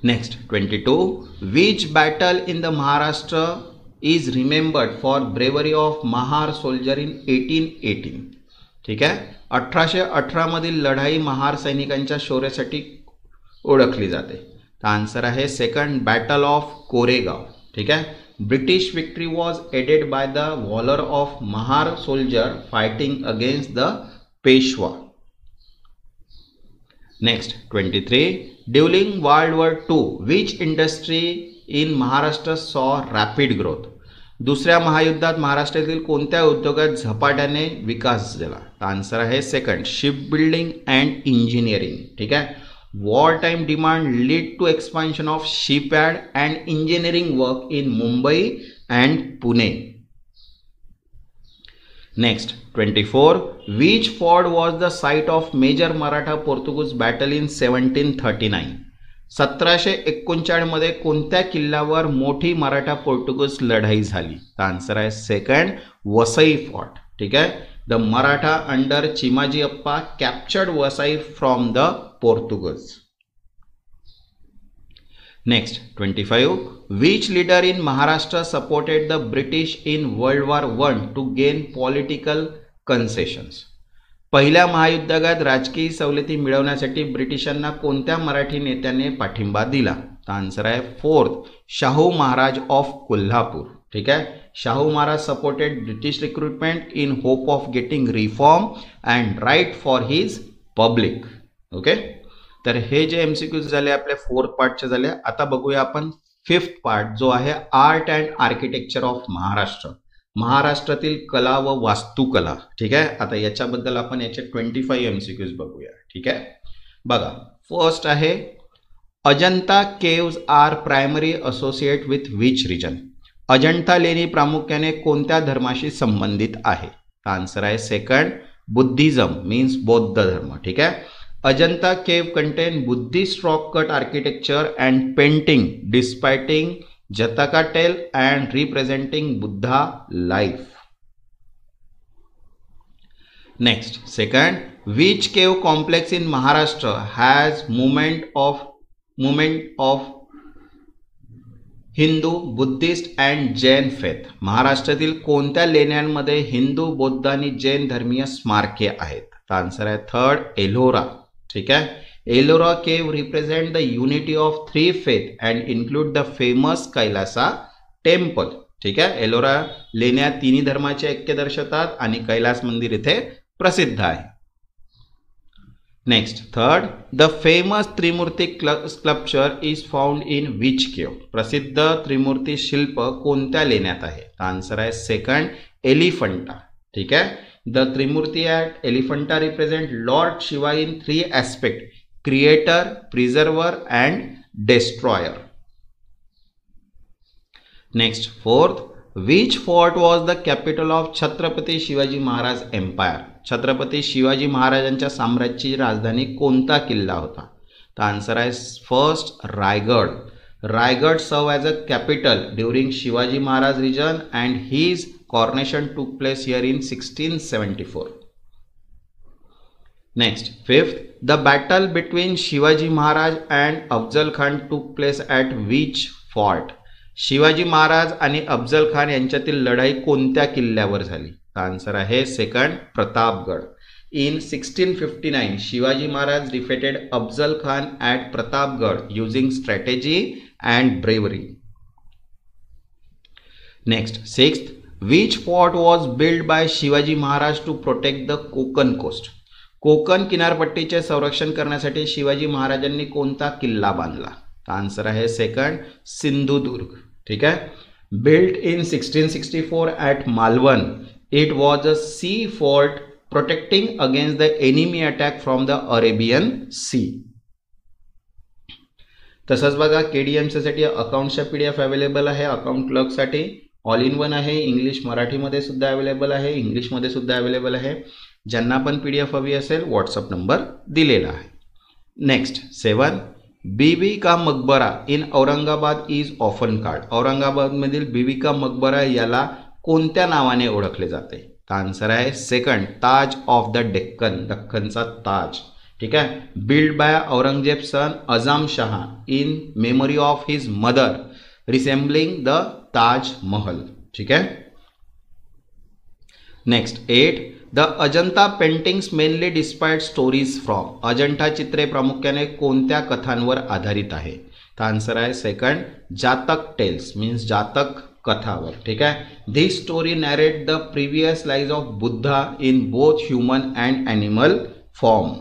Next 22. Which battle in the Maharashtra is remembered for bravery of Mahar soldier in 1818? ठीक आहे. 1818 मधील लढाई महार सैनिकांच्या शौर्यासाठी ओळखली जाते. तर आन्सर आहे सेकंड बॅटल ऑफ कोरेगाव. ठीक आहे. British victory was aided by the valor of Mahar soldier fighting against the Peshwa. Next 23. During World War II, which industry in Maharashtra saw rapid growth? दुसऱ्या महायुद्धात महाराष्ट्रातील कोणत्या उद्योगात झपाट्याने विकास झाला? आन्सर आहे second ship building and engineering. ठीक आहे. Wartime demand lead to expansion of shipyard and engineering work in Mumbai and Pune. Next 24. Which ford was the site of major Maratha Portuguese battle in 1739? 1739 मध्ये कोणत्या किल्ल्यावर मोठी मराठा पोर्तुगीज लढाई झाली? Answer आहे second Vasai fort. ठीक आहे. The Maratha under Chimaji Appa captured Vasai from the Portuguese. Next 25. Which leader in Maharashtra supported the British in World War I to gain political concessions? पहिल्या महायुद्धात राजकीय सवलती मिळवण्यासाठी ब्रिटिशांना कोणत्या मराठी नेत्याने पाठिंबा दिला? आन्सर आहे फोर्थ शाहू महाराज ऑफ कोल्हापूर. ठीक आहे. Shahu Maharaj supported British recruitment in hope of getting reform and right for his public. Okay. तर हे जे MCQs झाले आपले 4th पार्टचे झाले. आता बघूया आपण 5th पार्ट जो आहे art and architecture of Maharashtra. महाराष्ट्रातील कला व वास्तुकला. ठीक आहे, आता याच्याबद्दल आपण याचे 25 MCQs बघूया. ठीक आहे, बघा फर्स्ट आहे Ajanta caves are primary associate with which region. Ajanta लेणी प्रामुख्याने कोणत्या धर्माशी संबंधित आहे? आन्सर आहे सेकंड बुद्धिझम मीन्स बौद्ध धर्म. ठीक आहे, Ajanta cave contain Buddhist rock cut architecture and painting depicting Jataka tale and representing Buddha life. Next, second, which cave complex in Maharashtra has movement of Hindu, Buddhist and Jain faith? महाराष्ट्रातील कोणत्या लेण्यांमध्ये हिंदू, बौद्ध आणि जैन धर्मीय स्मारके आहेत? आन्सर आहे third Ellora. ठीक आहे, Ellora cave represent the unity of three faith and include the famous Kailasa temple. ठीक आहे, एलोरा लेण्या तिन्ही धर्माचे ऐक्य दर्शवतात आणि कैलास मंदिर इथे प्रसिद्ध आहे. Next third, the famous Trimurti sculpture is found in which केव. प्रसिद्ध त्रिमूर्ती शिल्प कोणत्या लेण्यात आहे? आन्सर आहे सेकंड एलिफंटा. ठीक आहे, the Trimurti at Elephanta represent Lord Shiva in 3 aspect: creator, preserver and destroyer. Next, fourth, which fort was the capital of Chhatrapati Shivaji Maharaj Empire? Chhatrapati Shivaji महाराजांच्या साम्राज्याची राजधानी कोणता किल्ला होता? तर आन्सर आहे first Raigad. Raigad served as a capital during Shivaji Maharaj region and his coronation took place here in 1674. Next, fifth, the battle between Shivaji Maharaj and Afzal Khan took place at which fort? Shivaji Maharaj आणि अफजल खान यांच्यातील लढाई कोणत्या किल्ल्यावर झाली? आन्सर आहे second Pratapgad. In 1659 Shivaji Maharaj defeated Afzal Khan at Pratapgad using strategy and bravery. Next sixth, which fort was built by Shivaji Maharaj to protect the Konkan coast? Konkan किनारपट्टीचे संरक्षण करण्यासाठी शिवाजी महाराजांनी कोणता किल्ला बांधला? आन्सर आहे सेकंड सिंधुदुर्ग. ठीक आहे, built in 1664 at Malvan, it was a sea fort protecting against the enemy attack from the Arabian sea. तसंच बघा KDMCसाठी अकाउंटच्या PDF अवेलेबल आहे. अकाउंट क्लर्कसाठी ऑल इन वन आहे. इंग्लिश मराठीमध्ये सुद्धा अवेलेबल आहे, इंग्लिशमध्ये सुद्धा अवेलेबल आहे. ज्यांना पण PDF हवी असेल व्हॉट्सअप नंबर दिलेला आहे. Next 7, Bibi ka Maqbara in Aurangabad is often called. औरंगाबादमधील बीबी का मकबरा याला कोणत्या नावाने ओळखले जाते? आन्सर आहे second Taj of the Deccan, दख्खनचा ताज. ठीक आहे, build by Aurangzeb son Azam Shah in memory of his mother resembling the Taj Mahal. ठीक आहे. Next 8, the Ajanta paintings mainly depict stories from. Ajanta चित्रे प्रामुख्याने कोणत्या कथांवर आधारित आहे? तर आन्सर आहे सेकंड जातक टेल्स मीन्स जातक कथावर. ठीक आहे, this story narrate the previous lies of Buddha in both human and animal form.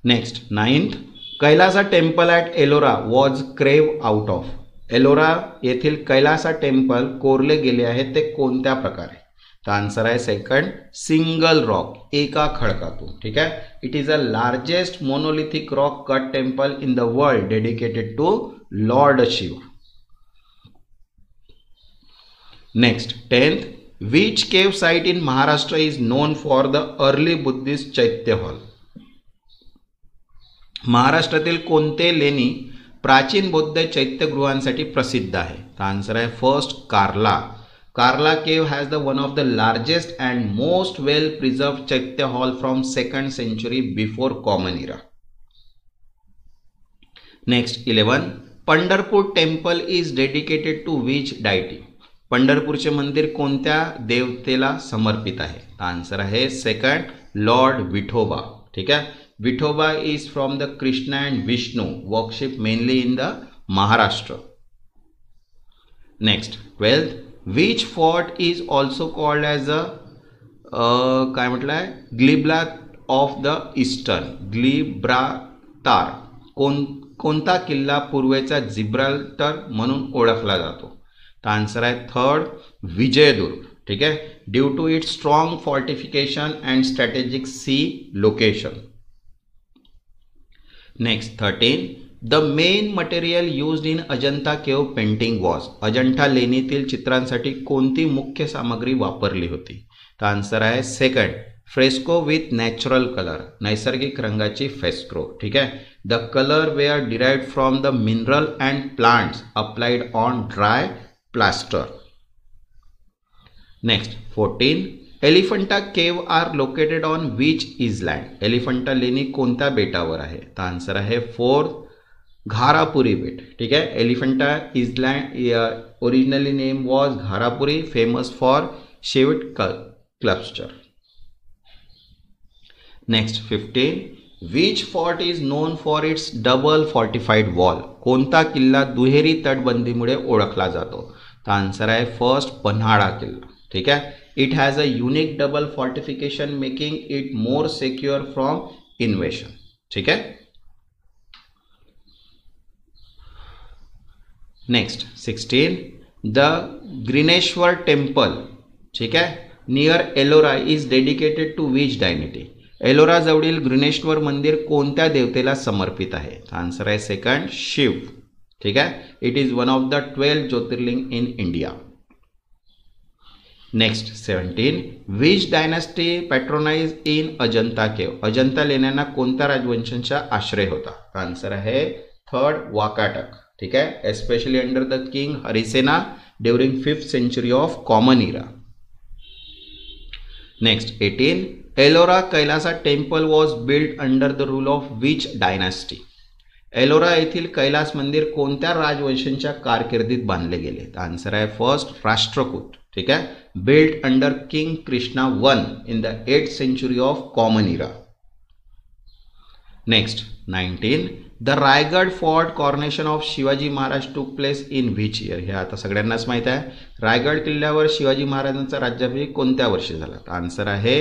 Next 9th, Kailasa temple at Ellora was क्रेव आउट ऑफ. एलोरा येथील कैलासा टेम्पल कोरले गेले आहे ते कोणत्या प्रकारे? तर आन्सर आहे सेकंड सिंगल रॉक, एका खडकातून. ठीक आहे, it is a largest monolithic rock cut temple in the world dedicated to lord Shiva. Next 10th, which cave site in Maharashtra is known for the early Buddhist chaitya hall. महाराष्ट्रातील कोणते लेणी प्राचीन बौद्ध चैत्यगृहांसाठी प्रसिद्ध आहे? तर आन्सर आहे first Karla. Karla cave has the one of the largest and most well preserved Chaitya hall from 2nd century before Common Era. Next 11, Pandharpur temple is dedicated to which deity? पंढरपूरचे मंदिर कोणत्या देवतेला समर्पित आहे? आन्सर आहे second Lord Vithoba. ठीक आहे, Vithoba is from the Krishna and Vishnu worship mainly in the Maharashtra. Next 12th, which fort is also called as a काय म्हटलं आहे ग्लिब्ला ऑफ द ईस्टर्न. ग्लिब्रातार कोणता किल्ला पूर्वेचा जिब्राल्टर म्हणून ओळखला जातो? तर आन्सर आहे थर्ड विजयदुर्ग. ठीक आहे, due to its strong fortification and strategic sea location. Next 13, the main material used in Ajanta cave painting was. Ajanta लेणीतील चित्रांसाठी कोणती मुख्य सामग्री वापरली होती. तर आन्सर आहे second fresco with natural colour, नैसर्गिक रंगाची फेस्को. ठीक आहे, the colour were derived from the mineral and plants applied on dry plaster. Next 14, Elephanta cave are located on which island. Elephanta लेणी कोणत्या बेटावर आहे. तर आन्सर आहे फोर्थ घारापुरी बेट. ठीक आहे, Elephanta island originally name was Gharapuri, famous for Shaivite cluster. Next 15, which fort is known for its double fortified wall. कोणता किल्ला दुहेरी तटबंदीमुळे ओळखला जातो. तर आन्सर आहे फर्स्ट पन्हाळा किल्ला. ठीक आहे, it has a unique double fortification making it more secure from invasion. ठीक आहे. Next 16, the Grishneshwar temple. ठीक आहे, near Ellora is dedicated to which डायनिटी. एलोरा जवळील ग्रीनेश्वर मंदिर कोणत्या देवतेला समर्पित आहे. आन्सर आहे सेकंड शिव. ठीक आहे, it is one of the 12 jyotirlinga in India. Next 17, which dynasty patronize in Ajanta cave. Ajanta लेण्यांना कोणत्या राजवंशांचा आश्रय होता. आन्सर आहे थर्ड वाकाटक. ठीक आहे, especially under the king Harisena during 5th century of common era. Next 18, Ellora Kailasa temple was build under the rule of which dynasty. Ellora येथील कैलास मंदिर कोणत्या राजवंशांच्या कारकिर्दीत बांधले गेले. आन्सर आहे फर्स्ट राष्ट्रकूट. ठीक आहे, build under king Krishna 1 in the 8th century of common era. Next 19, the Raigad fort coronation of Shivaji Maharaj टूक प्लेस इन विच इयर. हे आता सगळ्यांनाच माहित आहे. रायगड किल्ल्यावर शिवाजी महाराजांचा राज्याभिषेक कोणत्या वर्षी झाला. आन्सर आहे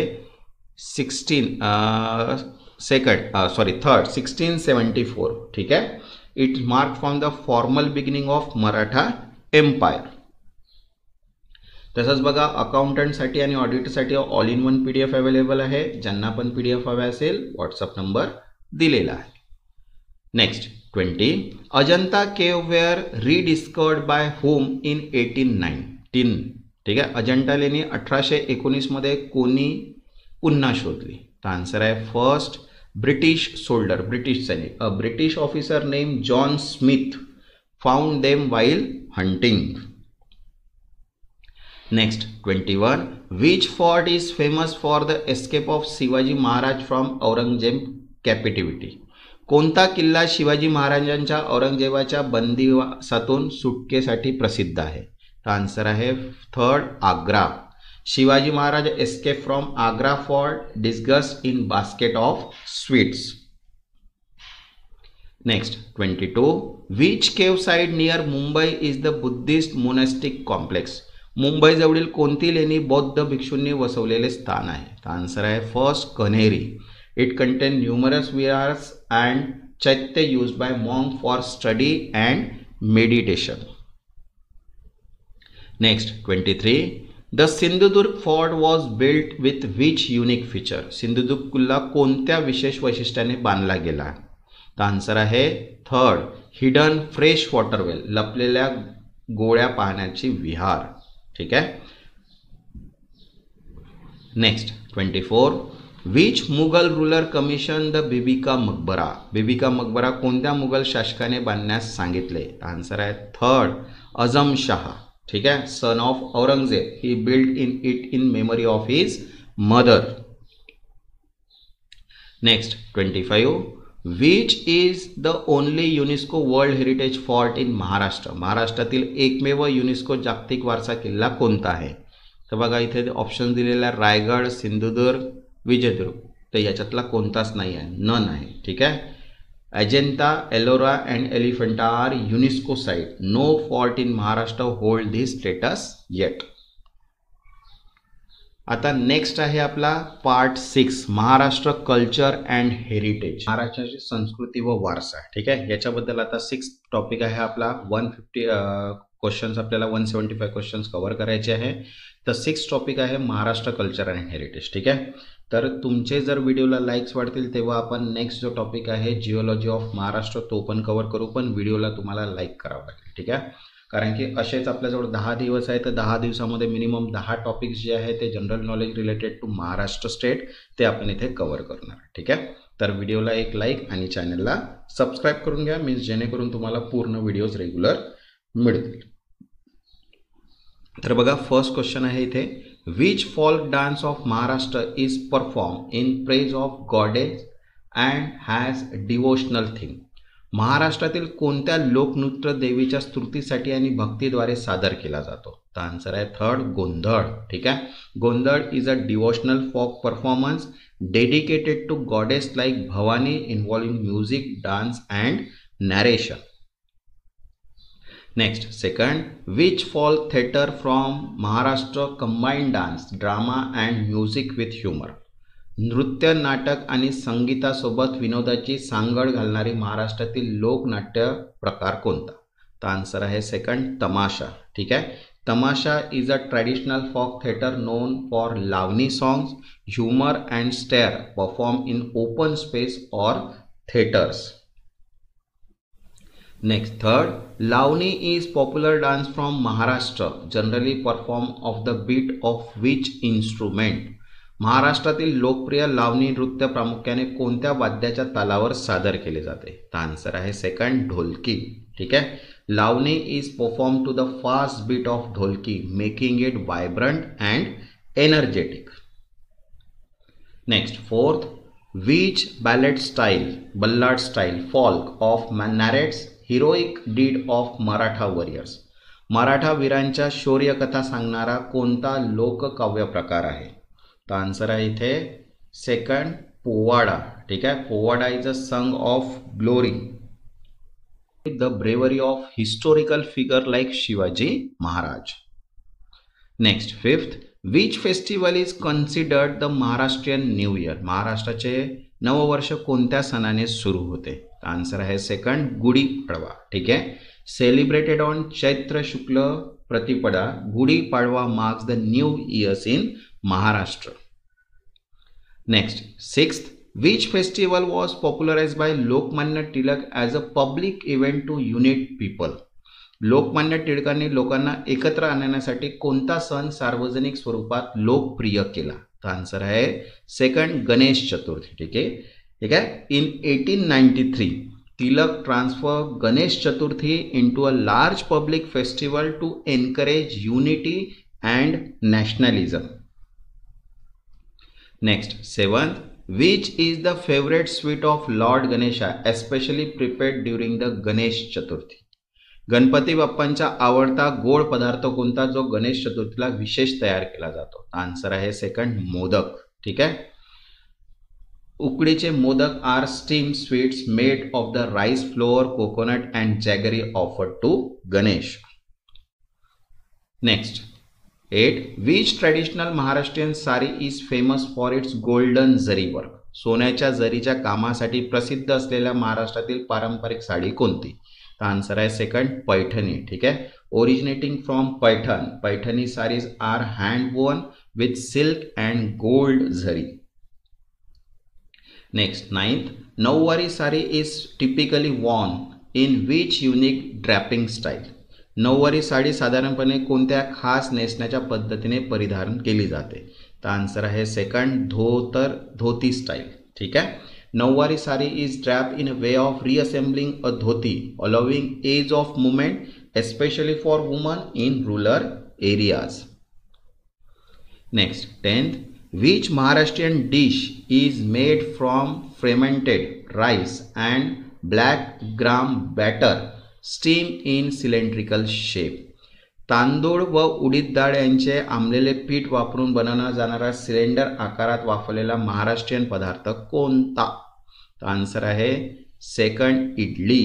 1674. ठीक आहे, it mark from the formal beginning of Maratha empire. तसंच बघा अकाउंटंटसाठी आणि ऑडिटसाठी all in one PDF available आहे. ज्यांना पण PDF हवे असेल व्हॉट्सअप नंबर दिलेला आहे. नेक्स्ट 20, अजंता केव वेअर रिडिस्कवर्ड बाय होम इन 1819. ठीक आहे, अजंठा लेणी 1819 मध्ये कोणी पुन्हा शोधली. तर आन्सर आहे फर्स्ट ब्रिटिश सोल्डर, ब्रिटिश सैनिक. A British officer name John Smith found them while hunting. Next 21, which fort is famous for the escape of Shivaji Maharaj from Aurangzeb captivity. कोणता किल्ला शिवाजी महाराजांच्या औरंगजेबाच्या बंदिवासातून सुटकेसाठी प्रसिद्ध आहे. तर आन्सर आहे third Agra. Shivaji Maharaj escape from Agra fort disguised in basket of sweets. Next 22, which cave site near Mumbai is the Buddhist monastic complex. Mumbai जवळील कोणती लेणी बौद्ध भिक्षूंनी वसवलेले स्थान आहे. तर आन्सर आहे first Kanheri. It contain numerous viharas and chaitya used by monk for study and meditation. Next 23, the Sindhudurg fort was built with which unique feature. Sindhudurg किल्ला कोणत्या विशेष वैशिष्ट्याने बांधला गेला. तर आन्सर आहे third hidden fresh water well, लपलेल्या गोळ्या पाण्याची विहार. ठीक आहे. Next 24, which Mughal ruler commission the Bibi ka Maqbara. Bibi ka Maqbara कोणत्या मुघल शासकाने बांधण्यास सांगितले. आन्सर आहे थर्ड अझम शाह. ठीक आहे, son of Aurangzeb. He build in it in memory of his mother. Next 25, which is the only UNESCO world heritage fort in Maharashtra. महाराष्ट्रातील एकमेव युनेस्को जागतिक वारसा किल्ला कोणता आहे. तर बघा इथे ऑप्शन दिलेला रायगड, सिंधुदुर्ग, विजयदुर्ग. तर याच्यातला कोणताच नाही आहे, नन आहे. ठीक आहे, Ajanta, Ellora and Elephanta are UNESCO site. No fort in Maharashtra hold this status yet. आता नेक्स्ट आहे आपला part 6 Maharashtra culture and heritage. महाराष्ट्राची संस्कृती व वारसा. ठीक आहे, याच्याबद्दल आता 6th टॉपिक आहे आपला क्वेश्चन्स आपल्याला 175 क्वेश्चन्स कव्हर करायचे आहे. तर 6 टॉपिक आहे महाराष्ट्र कल्चर अँड हेरिटेज. ठीक आहे. तर तुमचे जर व्हिडिओला लाईक्स वाढतील तेव्हा आपण नेक्स्ट जो टॉपिक आहे जिओलॉजी ऑफ महाराष्ट्र तो पण कव्हर करू, पण व्हिडिओला तुम्हाला लाईक करावं लागेल. ठीक आहे. कारण की असेच आपल्याजवळ 10 दिवस आहे, तर 10 दिवसामध्ये मिनिमम 10 टॉपिक्स जे आहे ते general knowledge related to Maharashtra state ते आपण इथे कव्हर करणार. ठीक आहे. तर व्हिडिओला एक लाईक आणि चॅनलला सबस्क्राईब करून घ्या, मीन्स जेणेकरून तुम्हाला पूर्ण व्हिडिओज रेग्युलर मिळतील. तर बघा फर्स्ट क्वेश्चन आहे इथे, which folk dance of Maharashtra is perform in praise of goddess and has devotional theme. महाराष्ट्रातील कोणत्या लोकनृत्य देवीच्या स्तुतीसाठी आणि भक्तीद्वारे सादर केला जातो? तर आन्सर आहे थर्ड, गोंधळ. ठीक आहे. Gondhal is a devotional folk performance dedicated to goddess like Bhavani involving music, dance and narration. Next second, which folk theatre from Maharashtra combine dance, drama and music with humour. नृत्य, नाटक आणि संगीतासोबत विनोदाची सांगड घालणारी महाराष्ट्रातील लोकनाट्य प्रकार कोणता? तर आन्सर आहे सेकंड, तमाशा. ठीक आहे. Tamasha is a traditional folk theatre known for Lavani songs, humour and satire perform in open space or theatres. Next third, Lavani is popular dance from Maharashtra generally perform of the beat of which instrument. महाराष्ट्रातील लोकप्रिय लावणी नृत्य प्रामुख्याने कोणत्या वाद्याच्या तालावर सादर केले जाते? तर आन्सर आहे सेकंड, ढोलकी. ठीक आहे. Lavani is perform to the fast beat of dholki making it vibrant and energetic. Next fourth, which ballet style, ballad style, folk of narrates heroic deed of Maratha warriors. Maratha वीरांच्या शौर्यकथा सांगणारा कोणता लोककाव्य प्रकार आहे? तर आन्सर आहे इथे सेकंड, पोवाडा. ठीक आहे. पोवाडा इज अ संग of glory the bravery of historical figure like Shivaji Maharaj. Next fifth, which festival is considered the Maharashtrian new year. महाराष्ट्राचे नववर्ष कोणत्या सणाने सुरू होते? आन्सर आहे सेकंड, गुढी पाडवा. ठीक आहे. Celebrated on Chaitra Shukla Pratipada, Gudhi Padwa marks the new years in Maharashtra. Next sixth, which festival was popularized by Lokmanya Tilak as a public event to unite people. Lokmanya टिळकांनी लोकांना एकत्र आणण्यासाठी कोणता सण सार्वजनिक स्वरूपात लोकप्रिय केला? तर आन्सर आहे सेकंड, गणेश चतुर्थी. ठीक आहे. ठीक आहे. In 1893 Tilak transfer Ganesh Chaturthi into a large public festival to encourage unity and nationalism. Next seventh, which is the favorite sweet of Lord Ganesha especially prepared during the Ganesh Chaturthi. Ganpati बाप्पांचा आवडता गोड पदार्थ कोणता जो गणेश चतुर्थीला विशेष तयार केला जातो? आन्सर आहे सेकंड, मोदक. ठीक आहे. उकडीचे modak are steam sweets made of the rice flour, coconut and jaggery offered to Ganesh. Next 8, which traditional Maharashtrian sari is famous for its golden zari work. सोन्याच्या जरीच्या कामासाठी प्रसिद्ध असलेल्या महाराष्ट्रातील पारंपरिक साडी कोणती? तर आन्सर आहे सेकंड, पैठणी. ठीक आहे. Originating from Paithan, Paithani saris are hand woven with silk and gold zari. Next 9th, Nauvari sari is typically worn in which unique draping style. Nauvari sari साधारणपणे कोणत्या खास नेसण्याच्या पद्धतीने परिधान केली जाते? तर आन्सर आहे सेकंड, धोती स्टाईल. ठीक आहे. Nauvari sari is drape in a way of resembling a dhoti allowing ease of movement especially for women in rural areas. Next 10th, which Maharashtrian dish is made from fermented rice and black gram batter steam in cylindrical shape. तांदूळ व उडीद डाळ यांचे आंबलेले पीठ वापरून बनवला जाणारा cylinder आकारात वाफवलेला महाराष्ट्रीयन पदार्थ कोणता? तर आन्सर आहे second, idli.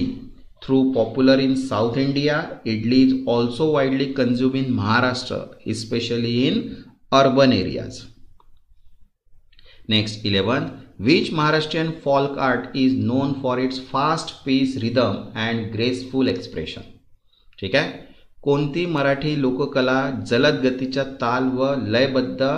Through popular in south India, idli is also widely consume in Maharashtra especially in urban areas. Next 11th, which Maharashtrian folk art is known for its fast pace rhythm and graceful expression. ठीक आहे. कोणती मराठी लोककला जलद गतीच्या ताल व लयबद्ध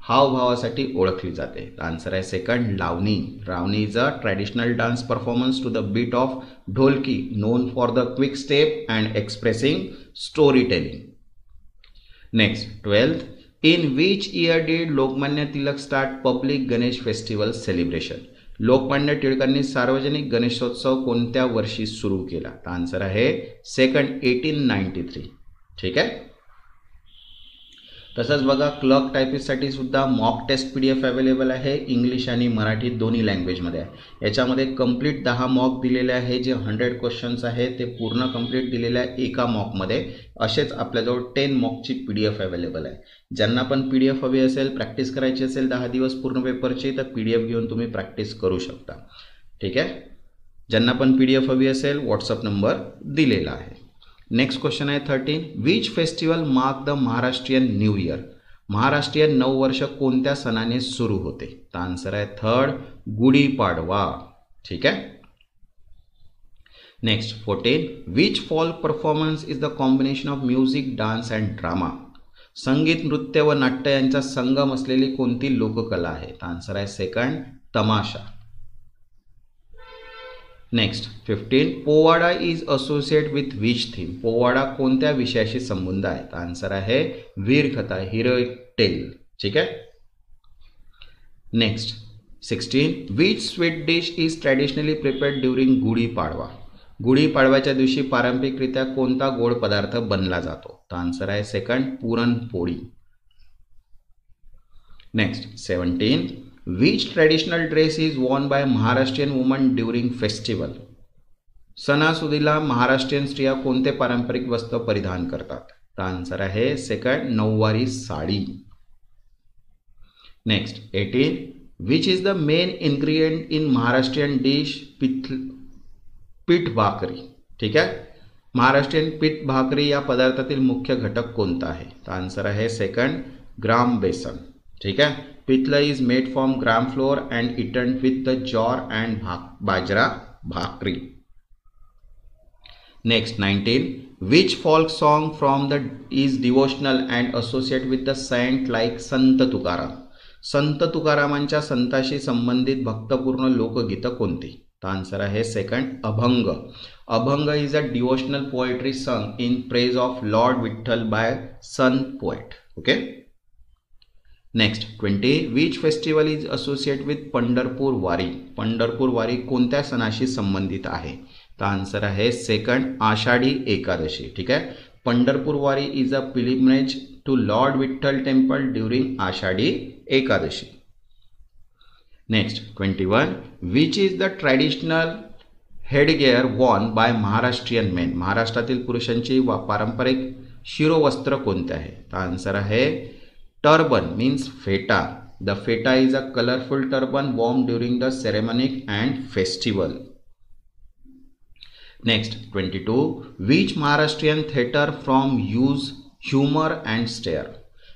हावभावासाठी ओळखली जाते? आन्सर आहे second, Lavani. Lavani is a traditional dance performance to the beat of dholki known for the quick step and expressing story telling. Next 12th, in which year did Lokmanya Tilak start public Ganesh festival celebration? Lokmanya टिळकांनी सार्वजनिक गणेशोत्सव कोणत्या वर्षी सुरू केला? तर आन्सर आहे second, 1893. ठीक आहे. तसंच बघा क्लर्क टायपिस्टसाठी सुद्धा मॉक टेस्ट PDF अवेलेबल आहे, इंग्लिश आणि मराठी दोन्ही लँग्वेजमध्ये आहे. याच्यामध्ये कंप्लीट 10 मॉक दिलेले आहे, जे 100 क्वेश्चन्स आहे ते पूर्ण कंप्लीट दिलेले आहे एका मॉकमध्ये. असेच आपल्याजवळ 10 मॉकची PDF अवेलेबल आहे. ज्यांना पण PDF हवी असेल, प्रॅक्टिस करायची असेल 10 दिवस पूर्ण पेपरची, तर PDF घेऊन तुम्ही प्रॅक्टिस करू शकता. ठीक आहे. ज्यांना पण PDF हवी असेल व्हॉट्सअप नंबर दिलेला आहे. नेक्स्ट क्वेश्चन आहे 13, which festival mark the Maharashtrian new year? Maharashtrian नववर्ष कोणत्या सणाने सुरू होते? तर आन्सर आहे थर्ड, गुढीपाडवा. ठीक आहे. Next 14, which folk performance is the combination of music, dance and drama? संगीत, नृत्य व नाट्य यांचा संगम असलेली कोणती लोककला आहे? तर आन्सर आहे second, Tamasha. Next 15, Powada is associate with which theme? Powada कोणत्या विषयाशी संबंध आहे? आन्सर आहे वीरकथा, हिरोइक टेल. ठीक आहे. Next 16, which sweet dish is traditionally prepared during Gudi Padwa? गुढीपाडव्याच्या दिवशी पारंपरिकरित्या कोणता गोड पदार्थ बनला जातो? तर आन्सर आहे second, puran poli. Next 17, which traditional dress is worn by Maharashtrian woman during festival? सणासुदीला महाराष्ट्रीयन स्त्रिया कोणते पारंपरिक वस्त्र परिधान करतात? तर आन्सर आहे second, nauvari sari. Next 18, which is the main ingredient in Maharashtrian dish पीठ भाकरी? ठीक आहे. महाराष्ट्रीयन पीठ भाकरी या पदार्थातील मुख्य घटक कोणता आहे? तर आन्सर आहे सेकंड, ग्राम बेसन. ठीक आहे. Pithla is made from gram flour and eaten with the jowar and bajra bhakri. Next 19, which folk song from the is devotional and associate with the saint like Sant Tukaram? संत तुकारामांच्या संताशी संबंधित भक्तपूर्ण लोकगीतं कोणती? तर आन्सर आहे second, Abhang. Abhang is a devotional poetry sung in praise of lord Vitthal by Sant poet. Okay. Next 20, which festival is associate with Pandharpur Wari? Pandharpur वारी कोणत्या सणाशी संबंधित आहे? तर आन्सर आहे सेकंड, आषाढी एकादशी. ठीक आहे. Pandharpur Wari is a pilgrimage to lord Vitthal temple during Ashadhi Ekadashi. Next 21, which is the traditional headgear worn by Maharashtrian men? महाराष्ट्रातील पुरुषांची पारंपरिक शिरोवस्त्र कोणते आहे? तर आन्सर आहे turban means pheta. The pheta is a colourful turban worn during the ceremony and festival. Next 22, which Maharashtrian theatre from use humor and stare?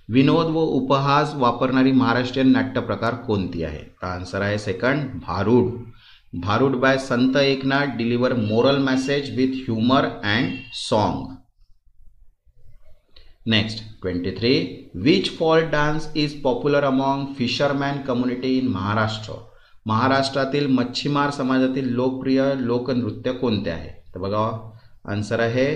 विनोद व उपहास वापरणारी महाराष्ट्रीयन नाट्य प्रकार कोणती आहे? तर आन्सर आहे second, Bharud. Bharud bye Sant Eknath deliver moral message with humour and song. Next 23, which fall dance is popular among fisherman community in Maharashtra? महाराष्ट्रातील मच्छीमार समाजातील लोकप्रिय लोकनृत्य कोणते आहे? तर बघा आन्सर आहे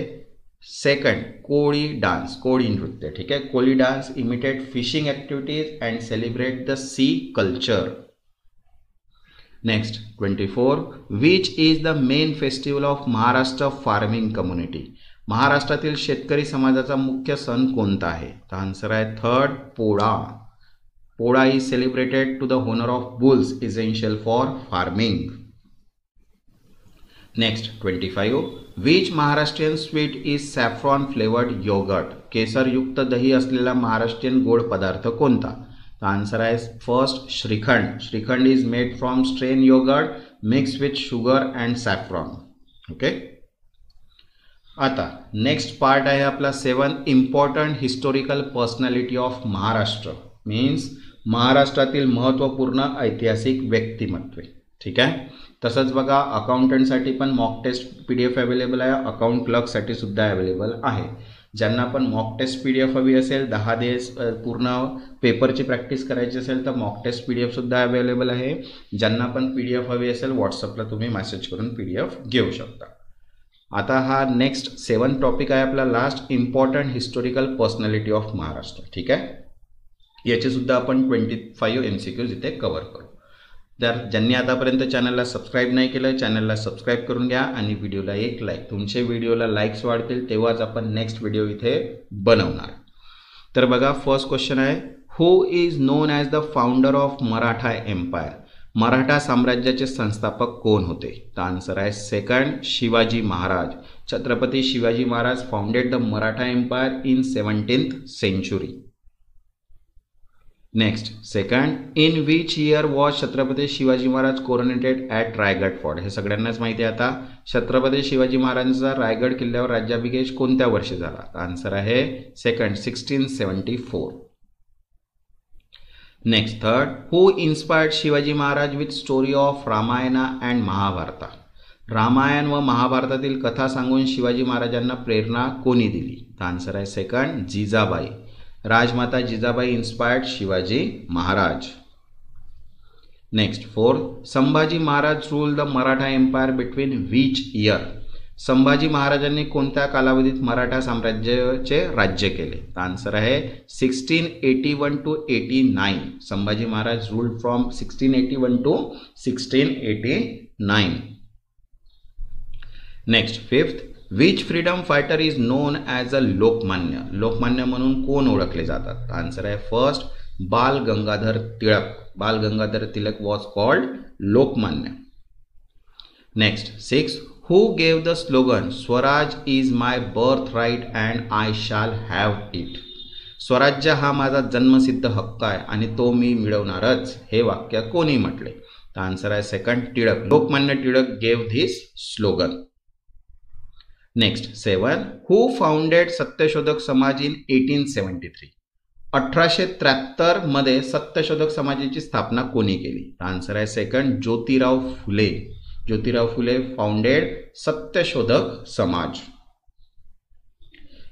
सेकंड, कोळी डान्स, कोळी नृत्य. ठीक आहे. Koli dance imitate fishing activities and celebrate the sea culture. Next 24, which is the main festival of Maharashtra farming community? महाराष्ट्रातील शेतकरी समाजाचा मुख्य सण कोणता आहे? तर आन्सर आहे third, Pola. Pola is celebrated to the honour of bulls essential for farming. Next 25, which Maharashtrian sweet is saffron flavoured yogurt? केसरयुक्त दही असलेला महाराष्ट्रीयन गोड पदार्थ कोणता? तर आन्सर आहे first, Shrikhand. Shrikhand is made from strain yogurt mix with sugar and saffron. Okay. आता next part आहे आपला 7, important historical personality of Maharashtra. Means महाराष्ट्रातील महत्त्वपूर्ण ऐतिहासिक व्यक्तिमत्वे. ठीक आहे. तसंच बघा अकाउंटंटसाठी पण मॉक टेस्ट PDF अवेलेबल आहे, अकाउंट क्लर्कसाठी सुद्धा अवेलेबल आहे. ज्यांना पण मॉक टेस्ट PDF हवी असेल, 10 दिवस पूर्ण पेपरची प्रॅक्टिस करायची असेल तर मॉक टेस्ट PDF सुद्धा अवेलेबल आहे. ज्यांना पण PDF हवी असेल व्हॉट्सअपला तुम्ही मेसेज करून PDF घेऊ शकता. आता हा नेक्स्ट 7 टॉपिक आहे आपला last, important historical personality of Maharashtra. ठीक आहे, याचे सुद्धा आपण 25 MCQज इथे कव्हर करू. तर ज्यांनी आतापर्यंत चॅनलला सबस्क्राईब नाही केलं, चॅनलला सबस्क्राईब करून घ्या आणि व्हिडिओला एक लाईक. तुमचे व्हिडिओला लाईक्स वाढतील तेव्हाच आपण नेक्स्ट व्हिडिओ इथे बनवणार. तर बघा, फर्स्ट क्वेश्चन आहे, who is known as the founder of Maratha empire. Maratha साम्राज्याचे संस्थापक कोण होते? तर आन्सर आहे second, Shivaji Maharaj. Chhatrapati Shivaji Maharaj founded the Maratha empire in 17th century. Next, second, in which year was Chhatrapati Shivaji Maharaj coronated at Raigad fort. हे सगळ्यांनाच माहिती आहे. आता छत्रपती शिवाजी महाराजांचा रायगड किल्ल्यावर राज्याभिषेक कोणत्या वर्षी झाला? आन्सर आहे second, 1674. Next, third, who inspired Shivaji Maharaj with story of Ramayana and Mahabharata. Ramayan व महाभारतातील कथा सांगून शिवाजी महाराजांना प्रेरणा कोणी दिली? आन्सर आहे second, Jijabai. Rajmata Jijabai inspired Shivaji Maharaj. Next, fourth, Sambhaji Maharaj rule the Maratha empire between which year. Sambhaji महाराजांनी कोणत्या कालावधीत मराठा साम्राज्याचे राज्य केले? आन्सर आहे 1681 to 89. Sambhaji Maharaj ruled from 1681 to 1689. Next, fifth, which freedom fighter is known as a Lokmanya. Lokmanya म्हणून कोण ओळखले जातात? आन्सर आहे फर्स्ट, बाल Gangadhar Tilak. Bal Gangadhar Tilak was called Lokmanya. Next, six, who gave the slogan Swaraj is my birth right and I shall have it. Swarajya हा माझा जन्मसिद्ध हक्क आहे आणि तो मी मिळवणारच, हे वाक्य कोणी म्हटले? तर आन्सर आहे second, Tilak. Lokmanya Tilak gave this slogan. Next, seven, who founded Satyashodhak समाज इन 1873. 1873 मध्ये सत्यशोधक समाजाची स्थापना कोणी केली? आन्सर आहे second, Jyotirao Phule. Jyotirao Phule founded Satyashodhak Samaj.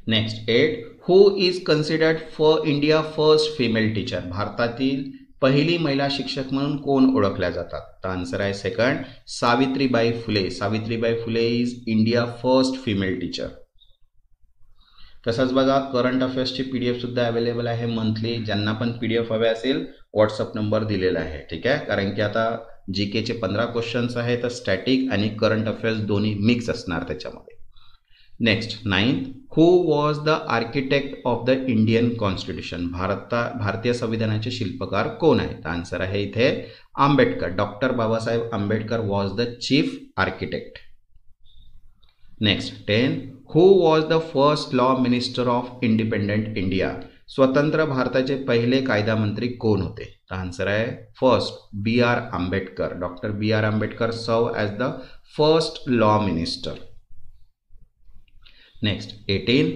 Next, eight, who is considered for India first female teacher. भारतातील पहिली महिला शिक्षक म्हणून कोण ओळखल्या जातात? तर आन्सर आहे second, Savitribai Phule. Savitribai Phule is India first female teacher. तसंच बघा, करंट अफेअर्सची PDF सुद्धा अवेलेबल आहे मंथली. ज्यांना पण PDF हवे असेल व्हॉट्सअप नंबर दिलेला आहे. ठीक आहे, कारण की आता GKचे 15 क्वेश्चन्स आहेत, तर स्टॅटिक आणि करंट अफेअर्स दोन्ही मिक्स असणार त्याच्यामध्ये. Next, ninth, who was the architect of the Indian constitution. भारतीय संविधानाचे शिल्पकार कोण आहेत? आन्सर आहे इथे Ambedkar. Doctor Babasaheb Ambedkar was the chief architect. Next, 10, who was the first law minister of independent India. स्वतंत्र भारताचे पहिले कायदा मंत्री कोण होते? आन्सर आहे first, BR Ambedkar. Doctor BR Ambedkar served as the first law minister. Next, 18,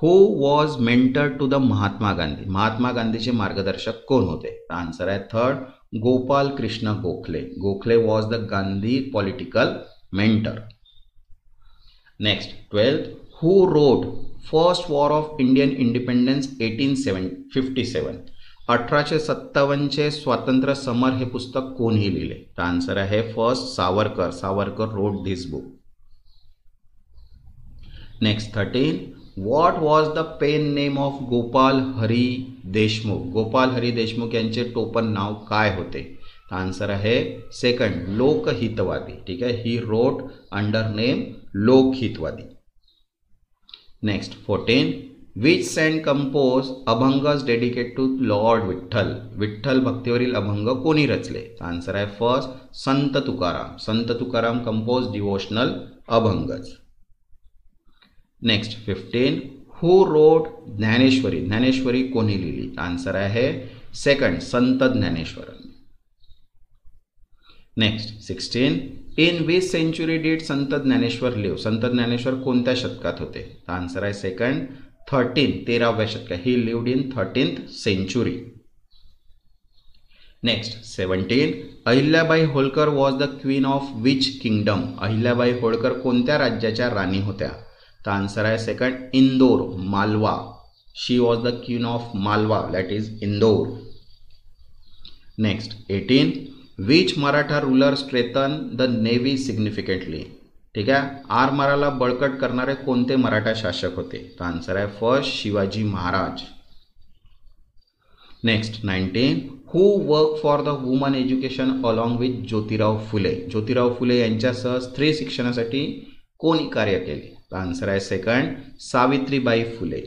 who was mentor to the Mahatma Gandhi. Mahatma गांधीचे मार्गदर्शक कोण होते? आन्सर आहे third, Gopal Krishna Gokhale. Gokhale was the Gandhi political mentor. Next, 12, who wrote first war of Indian independence 1857. 1857चे स्वातंत्र्य समर हे पुस्तक कोणी लिहिले? तर आन्सर आहे first, Savarkar. Savarkar wrote this book. Next, 13, what was the pen name of Gopal Hari Deshmukh. Gopal Hari Deshmukh यांचे टोपण नाव काय होते? आन्सर आहे सेकंड, लोकहितवादी. ठीक आहे, he wrote under name Lokhitwadi. Next, 14, which saint compose abhangs dedicate to lord Vitthal. Vitthal भक्तीवरील अभंग कोणी रचले? आन्सर आहे first, Sant Tukaram. Sant Tukaram compose devotional abhangs. Next, 15, who wrote Dnyaneshwari. Dnyaneshwari कोणी लिहिली? आन्सर आहे second, Sant Dnyaneshwar. Next, 16, in which century did Sant Dnyaneshwar leave. संत ज्ञानेश्वर कोणत्या शतकात होते? आन्सर आहे सेकंड, 13व्या शतकात. ही lived in 13th century. Next, 17, Ahilyabai Holkar was the queen of which kingdom. Ahilyabai Holkar कोणत्या राज्याच्या राणी होत्या? तर आन्सर आहे second Indore, Malwa. She was the queen of Malwa, that is Indore. Next 18, which Maratha ruler strengthen the navy significantly. ठीक आहे, आरमाराला बळकट करणारे कोणते मराठा शासक होते. तर आन्सर आहे first Shivaji Maharaj. Next 19, who work for the woman education along with Jyotirao Phule. Jyotirao Phule यांच्यासह स्त्री शिक्षणासाठी कोणी कार्य केले. तर आन्सर आहे second Savitribai Phule.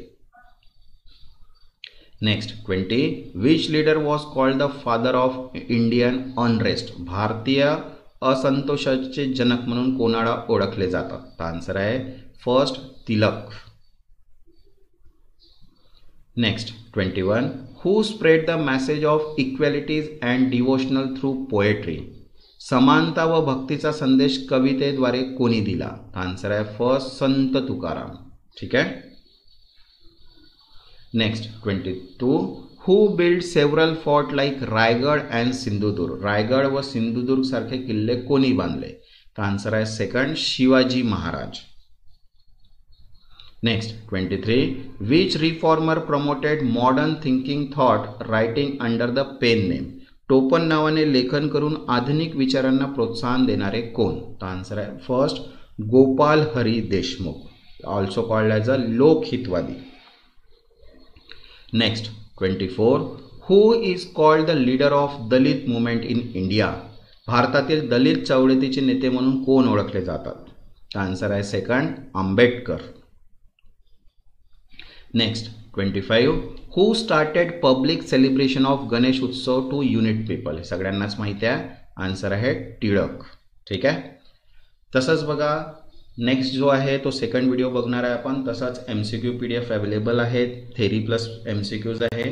Next 20, which leader was called the father of Indian unrest. भारतीय असंतोषाचे जनक म्हणून कोणाला ओळखले जातात. तर आन्सर आहे first Tilak. Next 21, who spread the message of equalities and devotional through poetry. समानता व भक्तीचा संदेश कवितेद्वारे कोणी दिला. आन्सर आहे फर्स्ट संत तुकाराम. ठीक आहे. Next 22, who build several fort like Raigad and Sindhudurg. Raigad व सिंधुदुर्ग सारखे किल्ले कोणी बांधले. तर आन्सर आहे second Shivaji Maharaj. Next 23, which reformer promoted modern thinking thought writing under the pen name. टोपण नावाने लेखन करून आधुनिक विचारांना प्रोत्साहन देणारे कोण. तर आन्सर आहे first Gopal Hari Deshmukh, also called as a Lokhitwadi. Next 24, who is called the leader of Dalit movement in India. भारतातील दलित चळवळीचे नेते म्हणून कोण ओळखले जातात. आन्सर आहे second Ambedkar. Next 25, who started public celebration of Ganesh Utsav to unite people. सगळ्यांनाच माहिती आहे, आन्सर आहे टिळक. ठीक आहे. तसंच बघा नेक्स्ट जो आहे तो सेकंड व्हिडिओ बघणार आहे आपण. तसंच MCQ PDF अवेलेबल आहेत, थेरी प्लस MCQज आहे.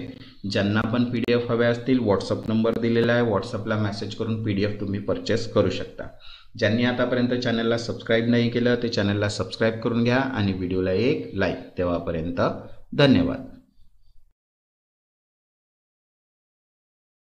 ज्यांना पण PDF हवे असतील व्हॉट्सअप नंबर दिलेला आहे, व्हॉट्सअपला मेसेज करून PDF तुम्ही परचेस करू शकता. ज्यांनी आतापर्यंत चॅनलला सबस्क्राईब नाही केलं ते चॅनलला सबस्क्राईब करून घ्या आणि व्हिडिओला एक लाईक. तेव्हापर्यंत धन्यवाद.